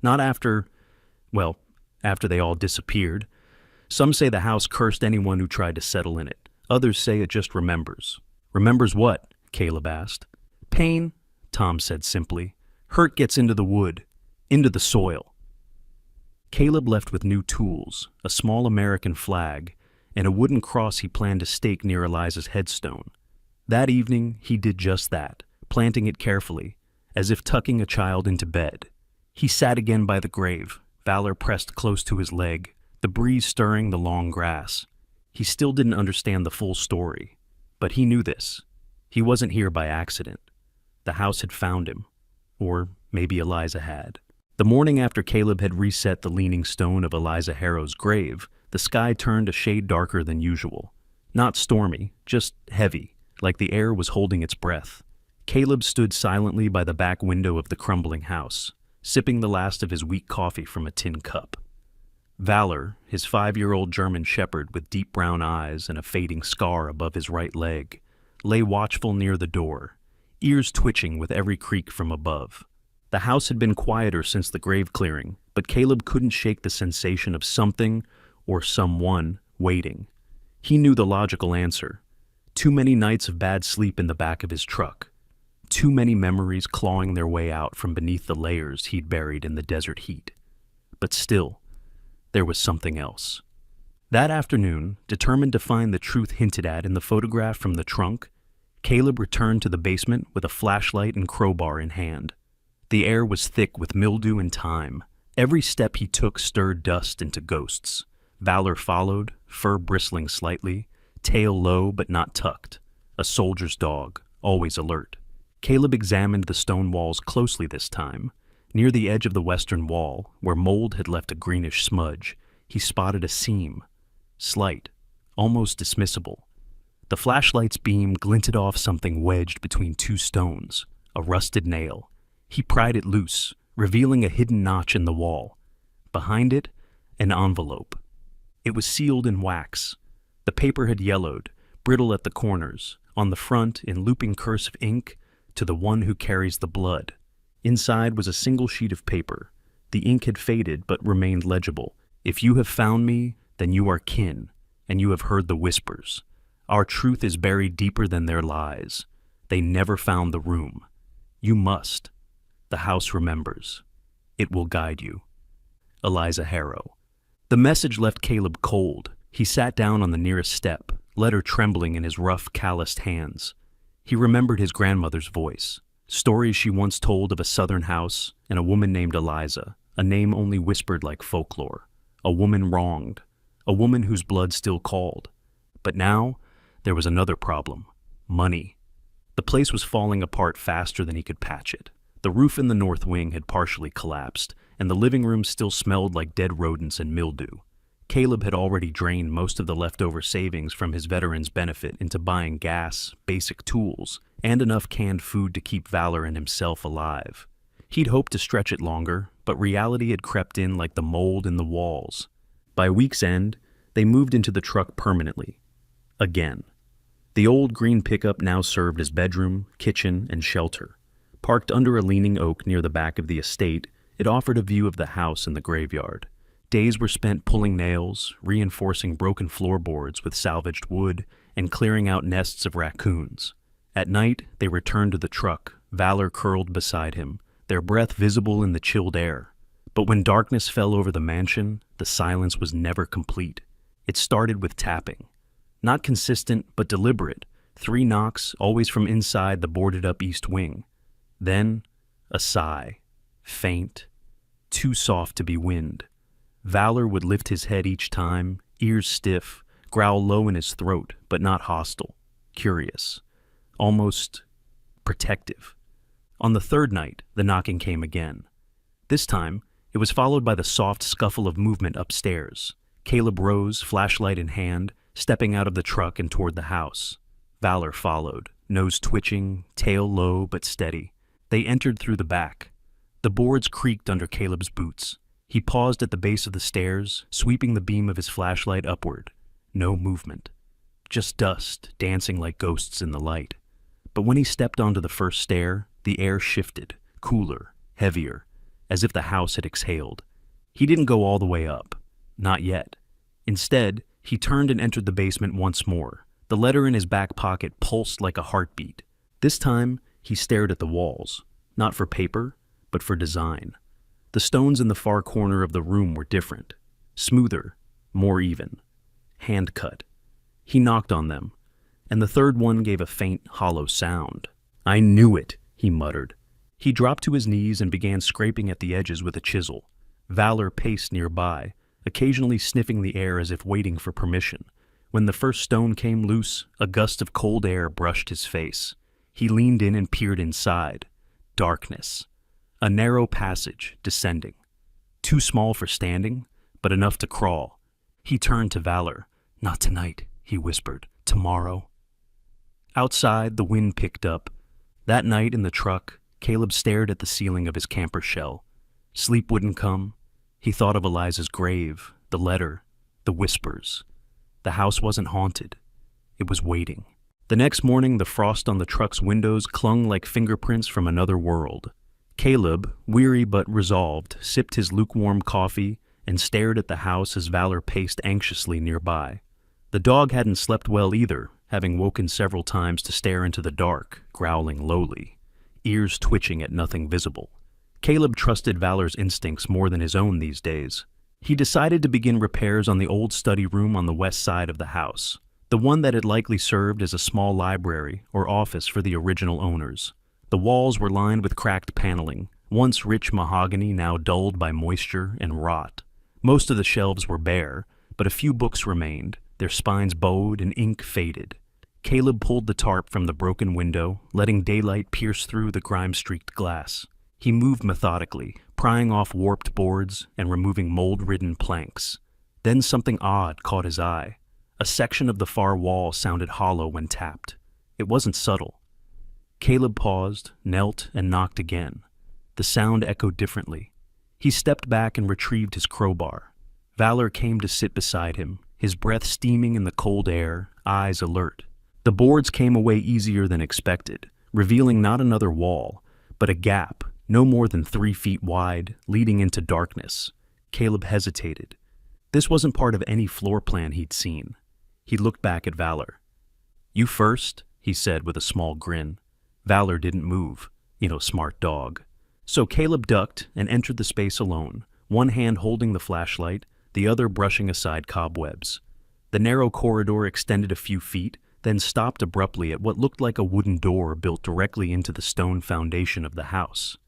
Not after, well, after they all disappeared. Some say the house cursed anyone who tried to settle in it. Others say it just remembers." "Remembers what?" Caleb asked. "Pain," Tom said simply. "Hurt gets into the wood, into the soil." Caleb left with new tools, a small American flag, and a wooden cross he planned to stake near Eliza's headstone. That evening, he did just that, planting it carefully, as if tucking a child into bed. He sat again by the grave, Valor pressed close to his leg, the breeze stirring the long grass. He still didn't understand the full story, but he knew this. He wasn't here by accident. The house had found him, or maybe Eliza had. The morning after Caleb had reset the leaning stone of Eliza Harrow's grave, the sky turned a shade darker than usual. Not stormy, just heavy, like the air was holding its breath. Caleb stood silently by the back window of the crumbling house, sipping the last of his weak coffee from a tin cup. Valor, his 5-year-old German shepherd with deep brown eyes and a fading scar above his right leg, lay watchful near the door, ears twitching with every creak from above. The house had been quieter since the grave clearing, but Caleb couldn't shake the sensation of something or someone waiting. He knew the logical answer. Too many nights of bad sleep in the back of his truck. Too many memories clawing their way out from beneath the layers he'd buried in the desert heat. But still, there was something else. That afternoon, determined to find the truth hinted at in the photograph from the trunk, Caleb returned to the basement with a flashlight and crowbar in hand. The air was thick with mildew and time. Every step he took stirred dust into ghosts. Valor followed, fur bristling slightly, tail low but not tucked. A soldier's dog, always alert. Caleb examined the stone walls closely this time. Near the edge of the western wall, where mold had left a greenish smudge, he spotted a seam. Slight, almost dismissible. The flashlight's beam glinted off something wedged between two stones, a rusted nail. He pried it loose, revealing a hidden notch in the wall. Behind it, an envelope. It was sealed in wax. The paper had yellowed, brittle at the corners, on the front in looping cursive ink, "To the one who carries the blood." Inside was a single sheet of paper. The ink had faded but remained legible. "If you have found me, then you are kin, and you have heard the whispers. Our truth is buried deeper than their lies. They never found the room. You must. The house remembers. It will guide you. Eliza Harrow." The message left Caleb cold. He sat down on the nearest step, letter trembling in his rough, calloused hands. He remembered his grandmother's voice, stories she once told of a southern house and a woman named Eliza, a name only whispered like folklore, a woman wronged, a woman whose blood still called. But now, there was another problem: money. The place was falling apart faster than he could patch it. The roof in the north wing had partially collapsed, and the living room still smelled like dead rodents and mildew. Caleb had already drained most of the leftover savings from his veteran's benefit into buying gas, basic tools, and enough canned food to keep Valor and himself alive. He'd hoped to stretch it longer, but reality had crept in like the mold in the walls. By week's end, they moved into the truck permanently. Again. The old green pickup now served as bedroom, kitchen, and shelter. Parked under a leaning oak near the back of the estate, it offered a view of the house and the graveyard. Days were spent pulling nails, reinforcing broken floorboards with salvaged wood, and clearing out nests of raccoons. At night, they returned to the truck, Valor curled beside him, their breath visible in the chilled air. But when darkness fell over the mansion, the silence was never complete. It started with tapping. Not consistent, but deliberate. 3 knocks, always from inside the boarded-up east wing. Then, a sigh. Faint. Too soft to be wind. Valor would lift his head each time, ears stiff, growl low in his throat, but not hostile. Curious. Almost protective. On the 3rd night, the knocking came again. This time, it was followed by the soft scuffle of movement upstairs. Caleb rose, flashlight in hand, stepping out of the truck and toward the house. Valor followed, nose twitching, tail low but steady. They entered through the back. The boards creaked under Caleb's boots. He paused at the base of the stairs, sweeping the beam of his flashlight upward. No movement. Just dust, dancing like ghosts in the light. But when he stepped onto the first stair, the air shifted, cooler, heavier, as if the house had exhaled. He didn't go all the way up. Not yet. Instead, he turned and entered the basement once more. The letter in his back pocket pulsed like a heartbeat. This time, he stared at the walls, not for paper, but for design. The stones in the far corner of the room were different, smoother, more even, hand-cut. He knocked on them, and the third one gave a faint, hollow sound. "I knew it," he muttered. He dropped to his knees and began scraping at the edges with a chisel. Valor paced nearby, occasionally sniffing the air as if waiting for permission. When the first stone came loose, a gust of cold air brushed his face. He leaned in and peered inside. Darkness. A narrow passage, descending. Too small for standing, but enough to crawl. He turned to Valor. "Not tonight," he whispered. "Tomorrow." Outside, the wind picked up. That night in the truck, Caleb stared at the ceiling of his camper shell. Sleep wouldn't come. He thought of Eliza's grave, the letter, the whispers. The house wasn't haunted. It was waiting. The next morning, the frost on the truck's windows clung like fingerprints from another world. Caleb, weary but resolved, sipped his lukewarm coffee and stared at the house as Valor paced anxiously nearby. The dog hadn't slept well either, having woken several times to stare into the dark, growling lowly, ears twitching at nothing visible. Caleb trusted Valor's instincts more than his own these days. He decided to begin repairs on the old study room on the west side of the house, the one that had likely served as a small library or office for the original owners. The walls were lined with cracked paneling, once rich mahogany now dulled by moisture and rot. Most of the shelves were bare, but a few books remained, their spines bowed and ink faded. Caleb pulled the tarp from the broken window, letting daylight pierce through the grime-streaked glass. He moved methodically, prying off warped boards and removing mold-ridden planks. Then something odd caught his eye. A section of the far wall sounded hollow when tapped. It wasn't subtle. Caleb paused, knelt, and knocked again. The sound echoed differently. He stepped back and retrieved his crowbar. Valor came to sit beside him, his breath steaming in the cold air, eyes alert. The boards came away easier than expected, revealing not another wall, but a gap, no more than 3 feet wide, leading into darkness. Caleb hesitated. This wasn't part of any floor plan he'd seen. He looked back at Valor. "You first," he said with a small grin. Valor didn't move. Smart dog. So Caleb ducked and entered the space alone, one hand holding the flashlight, the other brushing aside cobwebs. The narrow corridor extended a few feet, then stopped abruptly at what looked like a wooden door built directly into the stone foundation of the house.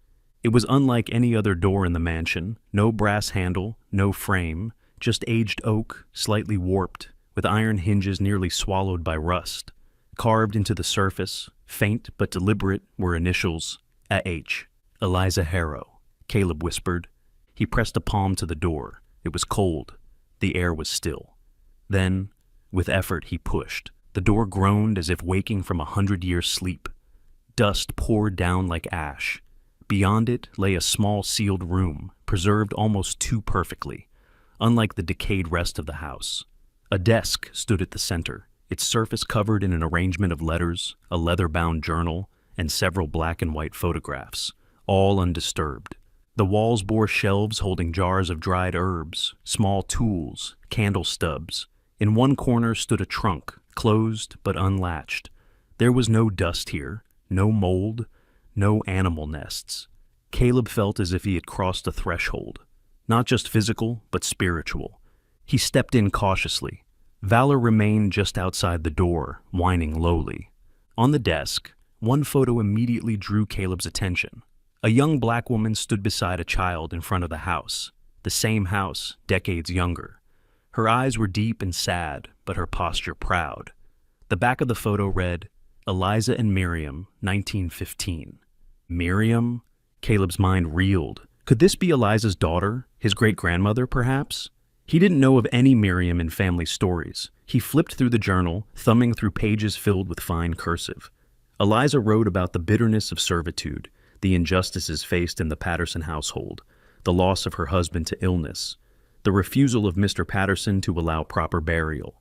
It was unlike any other door in the mansion, no brass handle, no frame, just aged oak, slightly warped, with iron hinges nearly swallowed by rust. Carved into the surface, faint but deliberate, were initials, A.H. "Eliza Harrow," Caleb whispered. He pressed a palm to the door. It was cold. The air was still. Then, with effort, he pushed. The door groaned as if waking from 100-year sleep. Dust poured down like ash. Beyond it lay a small sealed room, preserved almost too perfectly, unlike the decayed rest of the house. A desk stood at the center, its surface covered in an arrangement of letters, a leather-bound journal, and several black and white photographs, all undisturbed. The walls bore shelves holding jars of dried herbs, small tools, candle stubs. In one corner stood a trunk, closed but unlatched. There was no dust here, no mold, no animal nests. Caleb felt as if he had crossed a threshold, not just physical, but spiritual. He stepped in cautiously. Valor remained just outside the door, whining lowly. On the desk, one photo immediately drew Caleb's attention. A young black woman stood beside a child in front of the house, the same house, decades younger. Her eyes were deep and sad, but her posture proud. The back of the photo read, "Eliza and Miriam, 1915. Miriam? Caleb's mind reeled. Could this be Eliza's daughter, his great-grandmother, perhaps? He didn't know of any Miriam in family stories. He flipped through the journal, thumbing through pages filled with fine cursive. Eliza wrote about the bitterness of servitude, the injustices faced in the Patterson household, the loss of her husband to illness, the refusal of Mr. Patterson to allow proper burial.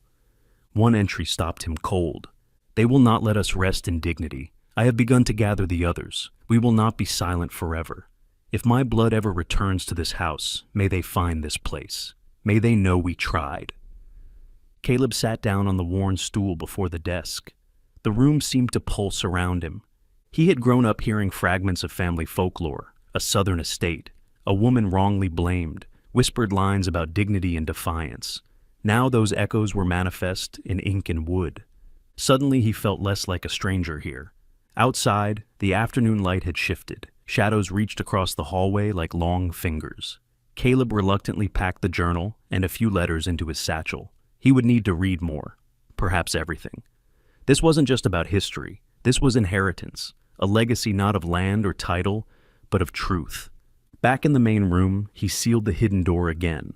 One entry stopped him cold. They will not let us rest in dignity. I have begun to gather the others. We will not be silent forever. If my blood ever returns to this house, may they find this place. May they know we tried. Caleb sat down on the worn stool before the desk. The room seemed to pulse around him. He had grown up hearing fragments of family folklore, a southern estate, a woman wrongly blamed, whispered lines about dignity and defiance. Now those echoes were manifest in ink and wood. Suddenly he felt less like a stranger here. Outside, the afternoon light had shifted. Shadows reached across the hallway like long fingers. Caleb reluctantly packed the journal and a few letters into his satchel. He would need to read more, perhaps everything. This wasn't just about history. This was inheritance, a legacy not of land or title, but of truth. Back in the main room, he sealed the hidden door again.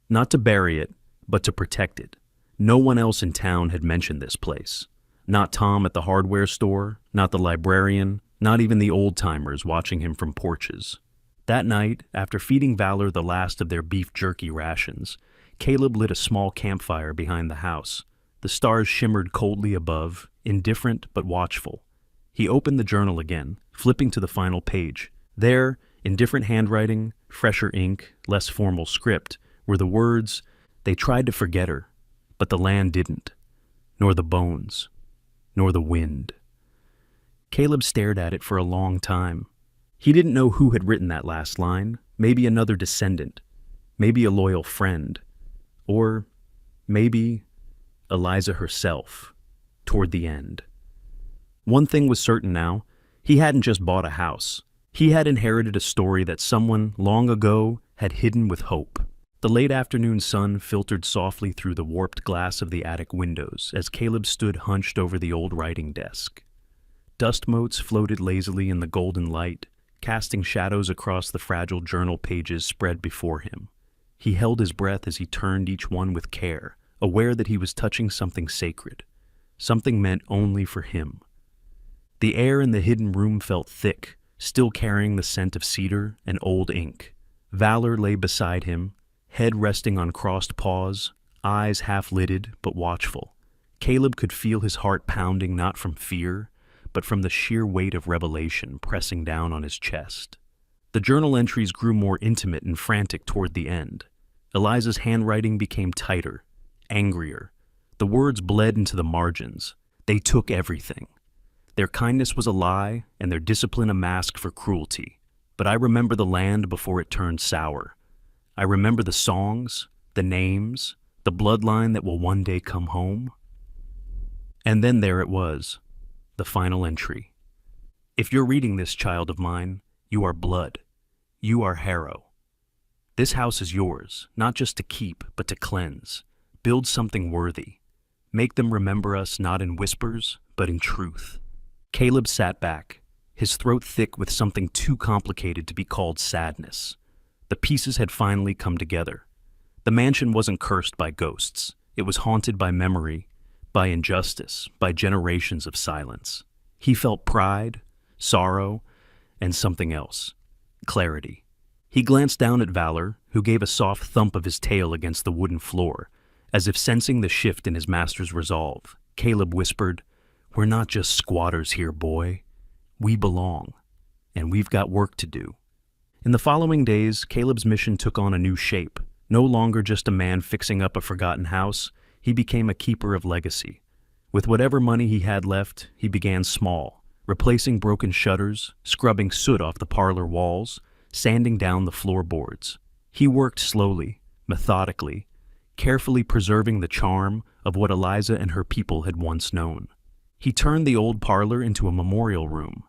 Not to bury it, but to protect it. No one else in town had mentioned this place. Not Tom at the hardware store, not the librarian, not even the old-timers watching him from porches. That night, after feeding Valor the last of their beef jerky rations, Caleb lit a small campfire behind the house. The stars shimmered coldly above, indifferent but watchful. He opened the journal again, flipping to the final page. There, in different handwriting, fresher ink, less formal script, were the words, "They tried to forget her, but the land didn't, nor the bones, nor the wind." Caleb stared at it for a long time. He didn't know who had written that last line, maybe another descendant, maybe a loyal friend, or maybe Eliza herself, toward the end. One thing was certain now, he hadn't just bought a house. He had inherited a story that someone, long ago, had hidden with hope. The late afternoon sun filtered softly through the warped glass of the attic windows as Caleb stood hunched over the old writing desk. Dust motes floated lazily in the golden light, casting shadows across the fragile journal pages spread before him. He held his breath as he turned each one with care, aware that he was touching something sacred, something meant only for him. The air in the hidden room felt thick, still carrying the scent of cedar and old ink. Valor lay beside him, head resting on crossed paws, eyes half-lidded but watchful. Caleb could feel his heart pounding not from fear, but from the sheer weight of revelation pressing down on his chest. The journal entries grew more intimate and frantic toward the end. Eliza's handwriting became tighter, angrier. The words bled into the margins. They took everything. Their kindness was a lie, and their discipline a mask for cruelty. But I remember the land before it turned sour. I remember the songs, the names, the bloodline that will one day come home. And then there it was, the final entry. If you're reading this, child of mine, you are blood. You are Harrow. This house is yours, not just to keep, but to cleanse. Build something worthy. Make them remember us not in whispers, but in truth. Caleb sat back, his throat thick with something too complicated to be called sadness. The pieces had finally come together. The mansion wasn't cursed by ghosts. It was haunted by memory, by injustice, by generations of silence. He felt pride, sorrow, and something else. Clarity. He glanced down at Valor, who gave a soft thump of his tail against the wooden floor, as if sensing the shift in his master's resolve. Caleb whispered, "We're not just squatters here, boy. We belong, and we've got work to do." In the following days, Caleb's mission took on a new shape. No longer just a man fixing up a forgotten house, he became a keeper of legacy. With whatever money he had left, he began small, replacing broken shutters, scrubbing soot off the parlor walls, sanding down the floorboards. He worked slowly, methodically, carefully preserving the charm of what Eliza and her people had once known. He turned the old parlor into a memorial room.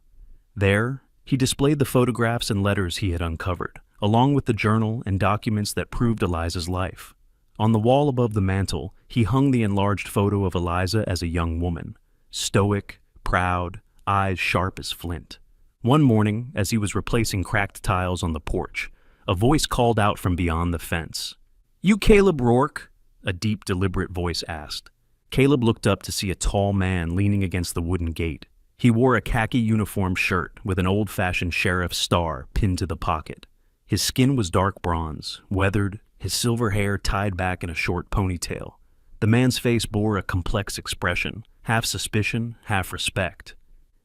There, he displayed the photographs and letters he had uncovered, along with the journal and documents that proved Eliza's life. On the wall above the mantel, he hung the enlarged photo of Eliza as a young woman, stoic, proud, eyes sharp as flint. One morning, as he was replacing cracked tiles on the porch, a voice called out from beyond the fence. "You Caleb Rourke?" a deep, deliberate voice asked. Caleb looked up to see a tall man leaning against the wooden gate. He wore a khaki uniform shirt with an old-fashioned sheriff's star pinned to the pocket. His skin was dark bronze, weathered, his silver hair tied back in a short ponytail. The man's face bore a complex expression, half suspicion, half respect.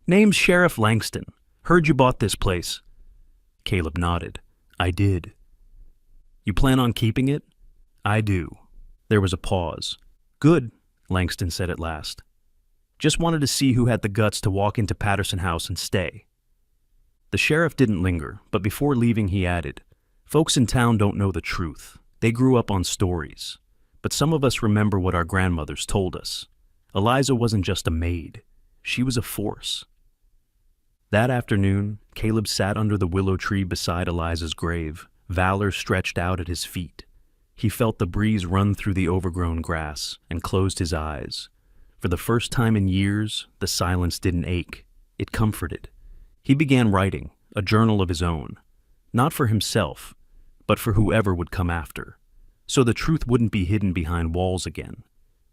"Name's Sheriff Langston. Heard you bought this place." Caleb nodded. "I did." "You plan on keeping it?" "I do." There was a pause. "Good," Langston said at last. "Just wanted to see who had the guts to walk into Patterson House and stay." The sheriff didn't linger, but before leaving he added, "Folks in town don't know the truth. They grew up on stories. But some of us remember what our grandmothers told us. Eliza wasn't just a maid. She was a force." That afternoon, Caleb sat under the willow tree beside Eliza's grave, valor stretched out at his feet. He felt the breeze run through the overgrown grass and closed his eyes. For the first time in years, the silence didn't ache. It comforted. He began writing, a journal of his own. Not for himself, but for whoever would come after. So the truth wouldn't be hidden behind walls again.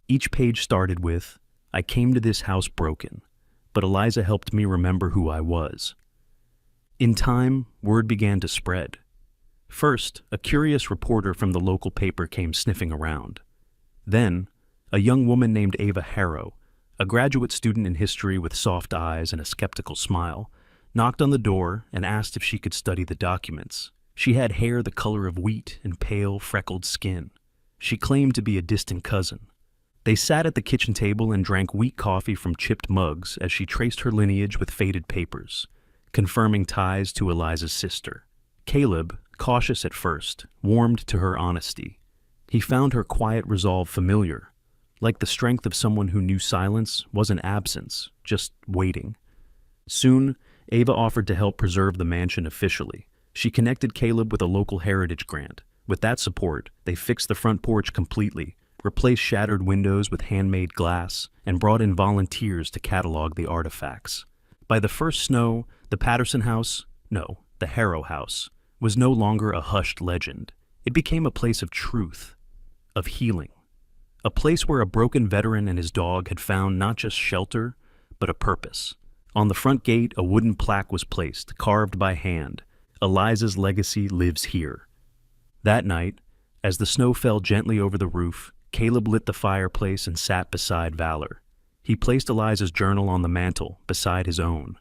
Each page started with, "I came to this house broken, but Eliza helped me remember who I was." In time, word began to spread. First, a curious reporter from the local paper came sniffing around. Then, a young woman named Ava Harrow, a graduate student in history with soft eyes and a skeptical smile, knocked on the door and asked if she could study the documents. She had hair the color of wheat and pale, freckled skin. She claimed to be a distant cousin. They sat at the kitchen table and drank weak coffee from chipped mugs as she traced her lineage with faded papers, confirming ties to Eliza's sister. Caleb, cautious at first, warmed to her honesty. He found her quiet resolve familiar, like the strength of someone who knew silence wasn't absence, just waiting. Soon, Ava offered to help preserve the mansion officially. She connected Caleb with a local heritage grant. With that support, they fixed the front porch completely, replaced shattered windows with handmade glass, and brought in volunteers to catalog the artifacts. By the first snow, the Patterson House, no, the Harrow House, was no longer a hushed legend. It became a place of truth, of healing. A place where a broken veteran and his dog had found not just shelter, but a purpose. On the front gate, a wooden plaque was placed, carved by hand. "Eliza's legacy lives here." That night, as the snow fell gently over the roof, Caleb lit the fireplace and sat beside Valor. He placed Eliza's journal on the mantel, beside his own.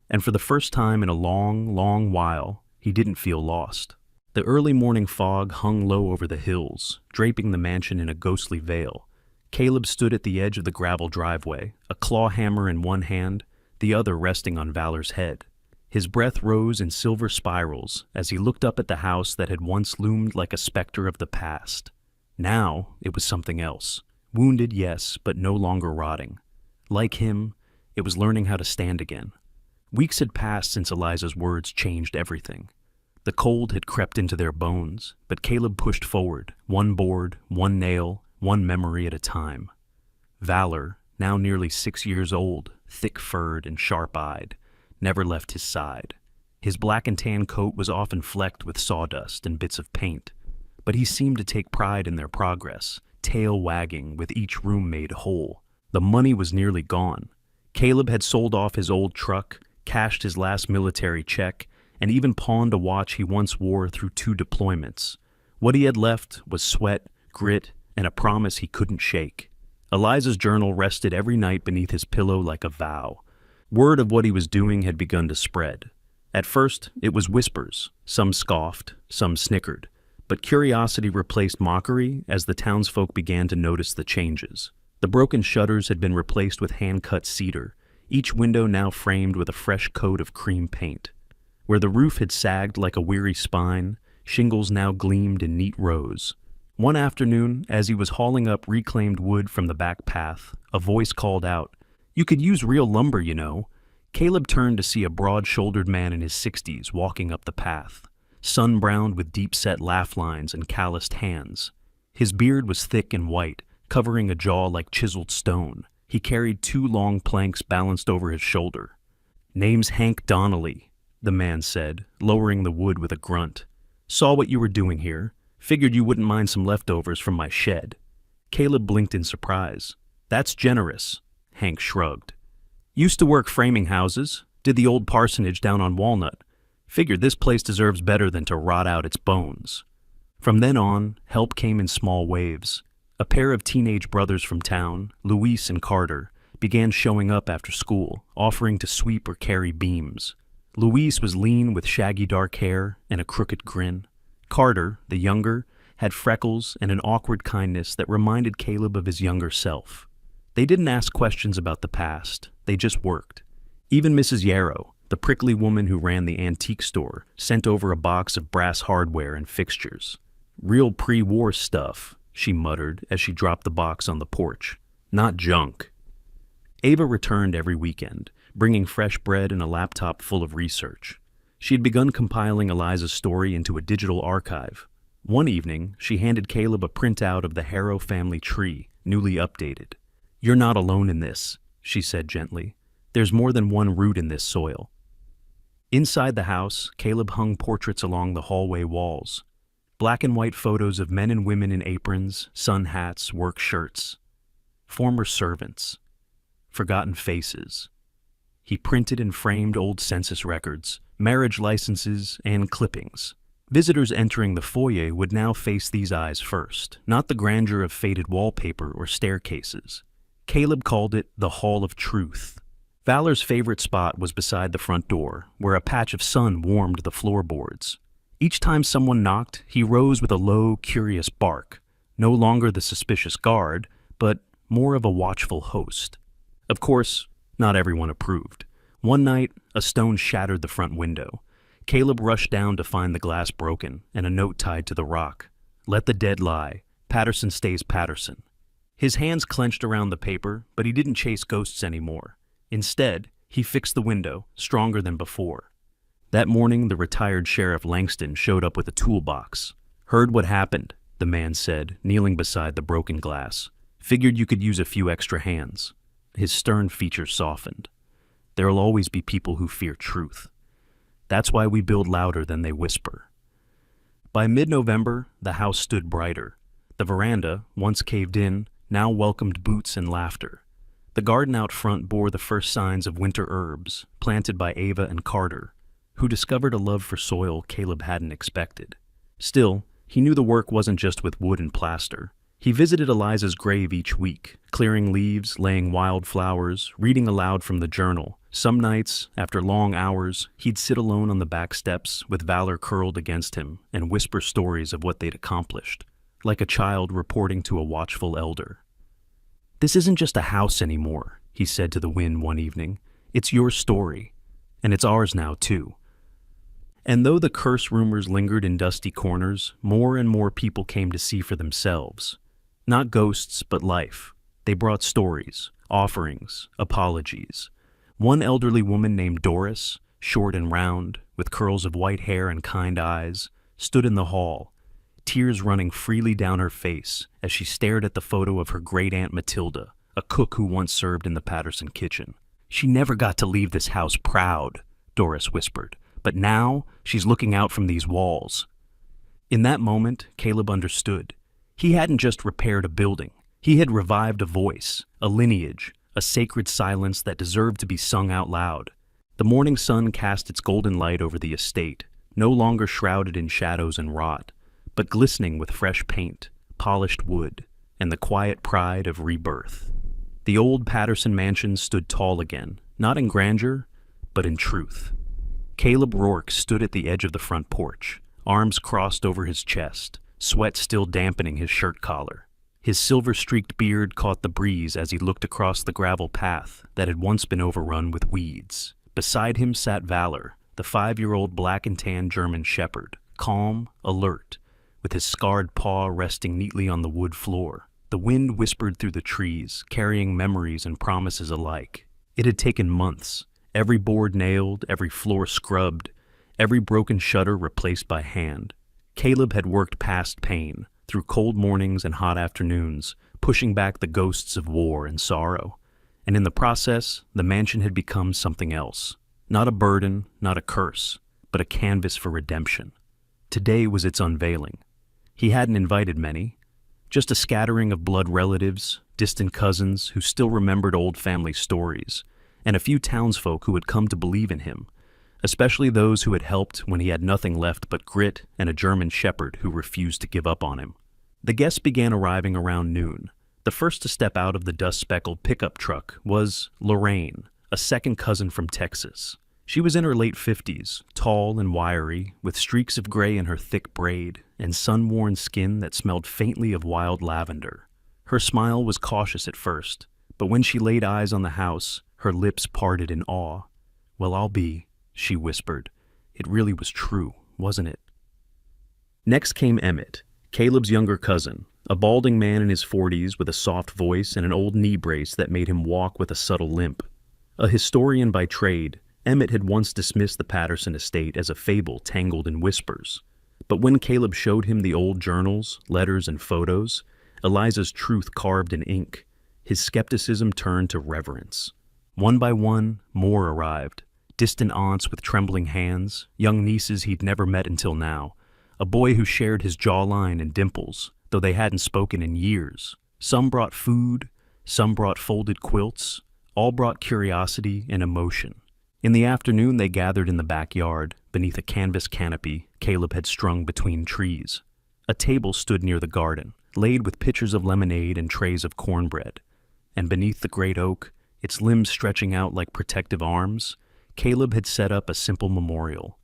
And for the first time in a long, long while, he didn't feel lost. The early morning fog hung low over the hills, draping the mansion in a ghostly veil. Caleb stood at the edge of the gravel driveway, a claw hammer in one hand, the other resting on Valor's head. His breath rose in silver spirals as he looked up at the house that had once loomed like a specter of the past. Now it was something else. Wounded, yes, but no longer rotting. Like him, it was learning how to stand again. Weeks had passed since Eliza's words changed everything. The cold had crept into their bones, but Caleb pushed forward, one board, one nail, one memory at a time. Valor, now nearly 6 years old, thick-furred and sharp-eyed, never left his side. His black and tan coat was often flecked with sawdust and bits of paint, but he seemed to take pride in their progress, tail wagging with each room made whole. The money was nearly gone. Caleb had sold off his old truck, cashed his last military check, and even pawned a watch he once wore through 2 deployments. What he had left was sweat, grit, and a promise he couldn't shake. Eliza's journal rested every night beneath his pillow like a vow. Word of what he was doing had begun to spread. At first, it was whispers. Some scoffed, some snickered. But curiosity replaced mockery as the townsfolk began to notice the changes. The broken shutters had been replaced with hand-cut cedar, each window now framed with a fresh coat of cream paint. Where the roof had sagged like a weary spine, shingles now gleamed in neat rows. One afternoon, as he was hauling up reclaimed wood from the back path, a voice called out, "You could use real lumber, you know." Caleb turned to see a broad-shouldered man in his 60s walking up the path, sun-browned with deep-set laugh lines and calloused hands. His beard was thick and white, covering a jaw like chiseled stone. He carried 2 long planks balanced over his shoulder. "Name's Hank Donnelly," the man said, lowering the wood with a grunt. "Saw what you were doing here. Figured you wouldn't mind some leftovers from my shed." Caleb blinked in surprise. "That's generous," Hank shrugged. "Used to work framing houses. Did the old parsonage down on Walnut. Figured this place deserves better than to rot out its bones. From then on, help came in small waves. A pair of teenage brothers from town, Luis and Carter, began showing up after school, offering to sweep or carry beams. Luis was lean with shaggy dark hair and a crooked grin. Carter, the younger, had freckles and an awkward kindness that reminded Caleb of his younger self. They didn't ask questions about the past, they just worked. Even Mrs. Yarrow, the prickly woman who ran the antique store, sent over a box of brass hardware and fixtures. "Real pre-war stuff," she muttered as she dropped the box on the porch. "Not junk." Ava returned every weekend, bringing fresh bread and a laptop full of research. She had begun compiling Eliza's story into a digital archive. One evening, she handed Caleb a printout of the Harrow family tree, newly updated. "You're not alone in this," she said gently. "There's more than one root in this soil." Inside the house, Caleb hung portraits along the hallway walls. Black and white photos of men and women in aprons, sun hats, work shirts. Former servants. Forgotten faces. He printed and framed old census records, marriage licenses, and clippings. Visitors entering the foyer would now face these eyes first, not the grandeur of faded wallpaper or staircases. Caleb called it the Hall of Truth. Valor's favorite spot was beside the front door, where a patch of sun warmed the floorboards. Each time someone knocked, he rose with a low, curious bark, no longer the suspicious guard, but more of a watchful host. Of course, not everyone approved. One night, a stone shattered the front window. Caleb rushed down to find the glass broken and a note tied to the rock. "Let the dead lie. Patterson stays Patterson." His hands clenched around the paper, but he didn't chase ghosts anymore. Instead, he fixed the window, stronger than before. That morning, the retired Sheriff Langston showed up with a toolbox. "Heard what happened," the man said, kneeling beside the broken glass. "Figured you could use a few extra hands." His stern features softened. "There'll always be people who fear truth. That's why we build louder than they whisper." By mid-November, the house stood brighter. The veranda, once caved in, now welcomed boots and laughter. The garden out front bore the first signs of winter herbs, planted by Ava and Carter, who discovered a love for soil Caleb hadn't expected. Still, he knew the work wasn't just with wood and plaster. He visited Eliza's grave each week, clearing leaves, laying wildflowers, reading aloud from the journal. Some nights, after long hours, he'd sit alone on the back steps with Valor curled against him and whisper stories of what they'd accomplished, like a child reporting to a watchful elder. "This isn't just a house anymore," he said to the wind one evening. "It's your story, and it's ours now, too." And though the curse rumors lingered in dusty corners, more and more people came to see for themselves. Not ghosts, but life. They brought stories, offerings, apologies. One elderly woman named Doris, short and round, with curls of white hair and kind eyes, stood in the hall, tears running freely down her face as she stared at the photo of her great-aunt Matilda, a cook who once served in the Patterson kitchen. "She never got to leave this house proud," Doris whispered, "but now she's looking out from these walls." In that moment, Caleb understood. He hadn't just repaired a building. He had revived a voice, a lineage, a sacred silence that deserved to be sung out loud. The morning sun cast its golden light over the estate, no longer shrouded in shadows and rot, but glistening with fresh paint, polished wood, and the quiet pride of rebirth. The old Patterson mansion stood tall again, not in grandeur, but in truth. Caleb Rourke stood at the edge of the front porch, arms crossed over his chest, sweat still dampening his shirt collar. His silver-streaked beard caught the breeze as he looked across the gravel path that had once been overrun with weeds. Beside him sat Valor, the 5-year-old black and tan German shepherd, calm, alert, with his scarred paw resting neatly on the wood floor. The wind whispered through the trees, carrying memories and promises alike. It had taken months, every board nailed, every floor scrubbed, every broken shutter replaced by hand. Caleb had worked past pain, through cold mornings and hot afternoons, pushing back the ghosts of war and sorrow. And in the process, the mansion had become something else. Not a burden, not a curse, but a canvas for redemption. Today was its unveiling. He hadn't invited many, just a scattering of blood relatives, distant cousins who still remembered old family stories, and a few townsfolk who had come to believe in him, especially those who had helped when he had nothing left but grit and a German shepherd who refused to give up on him. The guests began arriving around noon. The first to step out of the dust-speckled pickup truck was Lorraine, a second cousin from Texas. She was in her late 50s, tall and wiry, with streaks of gray in her thick braid and sun-worn skin that smelled faintly of wild lavender. Her smile was cautious at first, but when she laid eyes on the house, her lips parted in awe. "Well, I'll be," she whispered. It really was true, wasn't it? Next came Emmett, Caleb's younger cousin, a balding man in his 40s with a soft voice and an old knee brace that made him walk with a subtle limp. A historian by trade, Emmett had once dismissed the Patterson estate as a fable tangled in whispers. But when Caleb showed him the old journals, letters, and photos, Eliza's truth carved in ink, his skepticism turned to reverence. One by one, more arrived. Distant aunts with trembling hands, young nieces he'd never met until now, a boy who shared his jawline and dimples, though they hadn't spoken in years. Some brought food, some brought folded quilts, all brought curiosity and emotion. In the afternoon they gathered in the backyard, beneath a canvas canopy Caleb had strung between trees. A table stood near the garden, laid with pitchers of lemonade and trays of cornbread. And beneath the great oak, its limbs stretching out like protective arms, Caleb had set up a simple memorial.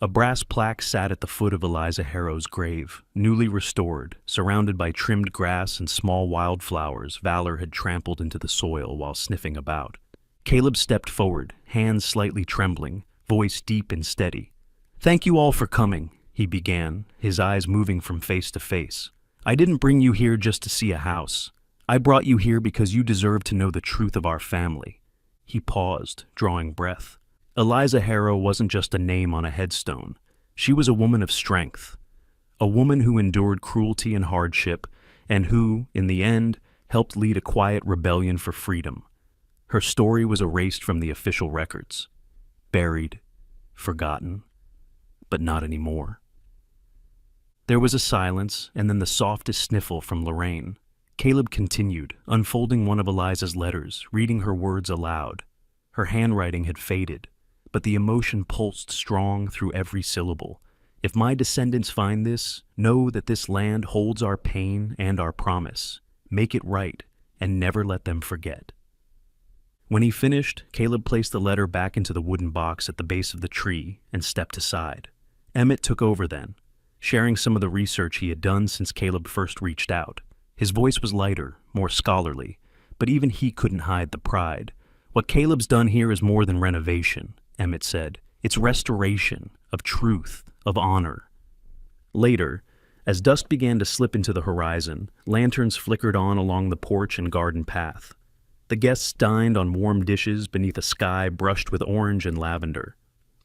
A brass plaque sat at the foot of Eliza Harrow's grave, newly restored, surrounded by trimmed grass and small wildflowers Valor had trampled into the soil while sniffing about. Caleb stepped forward, hands slightly trembling, voice deep and steady. "Thank you all for coming," he began, his eyes moving from face to face. "I didn't bring you here just to see a house. I brought you here because you deserve to know the truth of our family." He paused, drawing breath. Eliza Harrow wasn't just a name on a headstone. She was a woman of strength, a woman who endured cruelty and hardship, and who, in the end, helped lead a quiet rebellion for freedom. Her story was erased from the official records, buried, forgotten, but not anymore. There was a silence, and then the softest sniffle from Lorraine. Caleb continued, unfolding one of Eliza's letters, reading her words aloud. Her handwriting had faded, but the emotion pulsed strong through every syllable. "If my descendants find this, know that this land holds our pain and our promise. Make it right, and never let them forget." When he finished, Caleb placed the letter back into the wooden box at the base of the tree and stepped aside. Emmett took over then, sharing some of the research he had done since Caleb first reached out. His voice was lighter, more scholarly, but even he couldn't hide the pride. "What Caleb's done here is more than renovation," Emmett said. "It's restoration, of truth, of honor." Later, as dusk began to slip into the horizon, lanterns flickered on along the porch and garden path. The guests dined on warm dishes beneath a sky brushed with orange and lavender.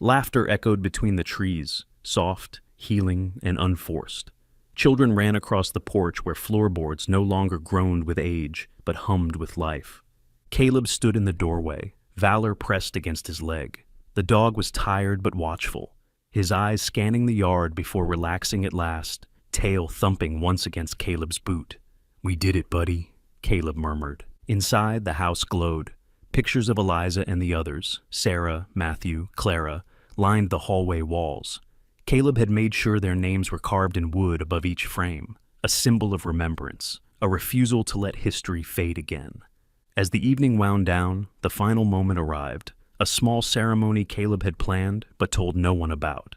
Laughter echoed between the trees, soft, healing, and unforced. Children ran across the porch where floorboards no longer groaned with age, but hummed with life. Caleb stood in the doorway, Valor pressed against his leg. The dog was tired but watchful, his eyes scanning the yard before relaxing at last, tail thumping once against Caleb's boot. "We did it, buddy," Caleb murmured. Inside, the house glowed. Pictures of Eliza and the others, Sarah, Matthew, Clara, lined the hallway walls. Caleb had made sure their names were carved in wood above each frame, a symbol of remembrance, a refusal to let history fade again. As the evening wound down, the final moment arrived, a small ceremony Caleb had planned but told no one about.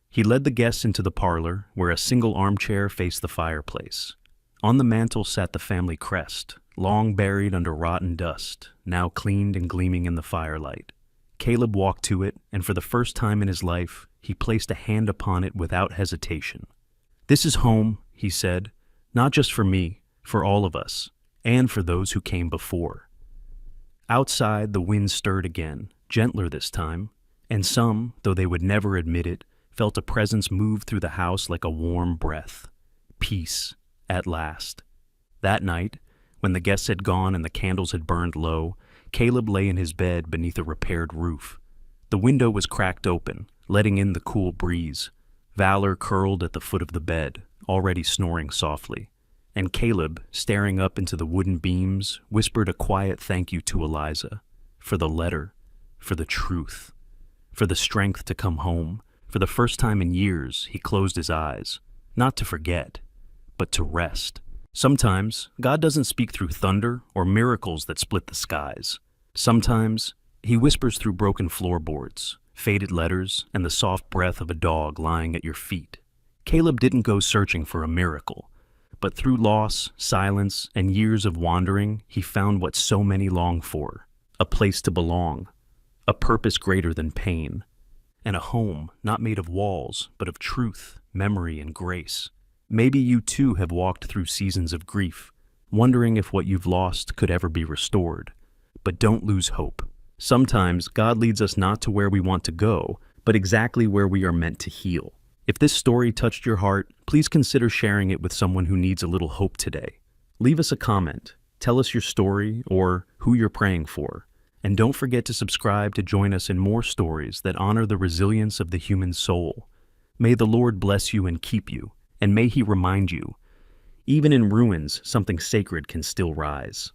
He led the guests into the parlor, where a single armchair faced the fireplace. On the mantel sat the family crest, long buried under rotten dust, now cleaned and gleaming in the firelight. Caleb walked to it, and for the first time in his life, he placed a hand upon it without hesitation. "This is home," he said, "not just for me, for all of us, and for those who came before." Outside, the wind stirred again, gentler this time, and some, though they would never admit it, felt a presence move through the house like a warm breath. Peace, at last. That night, when the guests had gone and the candles had burned low, Caleb lay in his bed beneath a repaired roof. The window was cracked open, letting in the cool breeze. Valor curled at the foot of the bed, already snoring softly. And Caleb, staring up into the wooden beams, whispered a quiet thank you to Eliza, for the letter, for the truth. for the strength to come home. For the first time in years, he closed his eyes, not to forget, but to rest. Sometimes, God doesn't speak through thunder or miracles that split the skies. Sometimes, he whispers through broken floorboards, faded letters, and the soft breath of a dog lying at your feet. Caleb didn't go searching for a miracle, but through loss, silence, and years of wandering, he found what so many long for: a place to belong, a purpose greater than pain, and a home not made of walls, but of truth, memory, and grace. Maybe you too have walked through seasons of grief, wondering if what you've lost could ever be restored. But don't lose hope. Sometimes God leads us not to where we want to go, but exactly where we are meant to heal. If this story touched your heart, please consider sharing it with someone who needs a little hope today. Leave us a comment, tell us your story or who you're praying for, and don't forget to subscribe to join us in more stories that honor the resilience of the human soul. May the Lord bless you and keep you, and may He remind you, even in ruins, something sacred can still rise.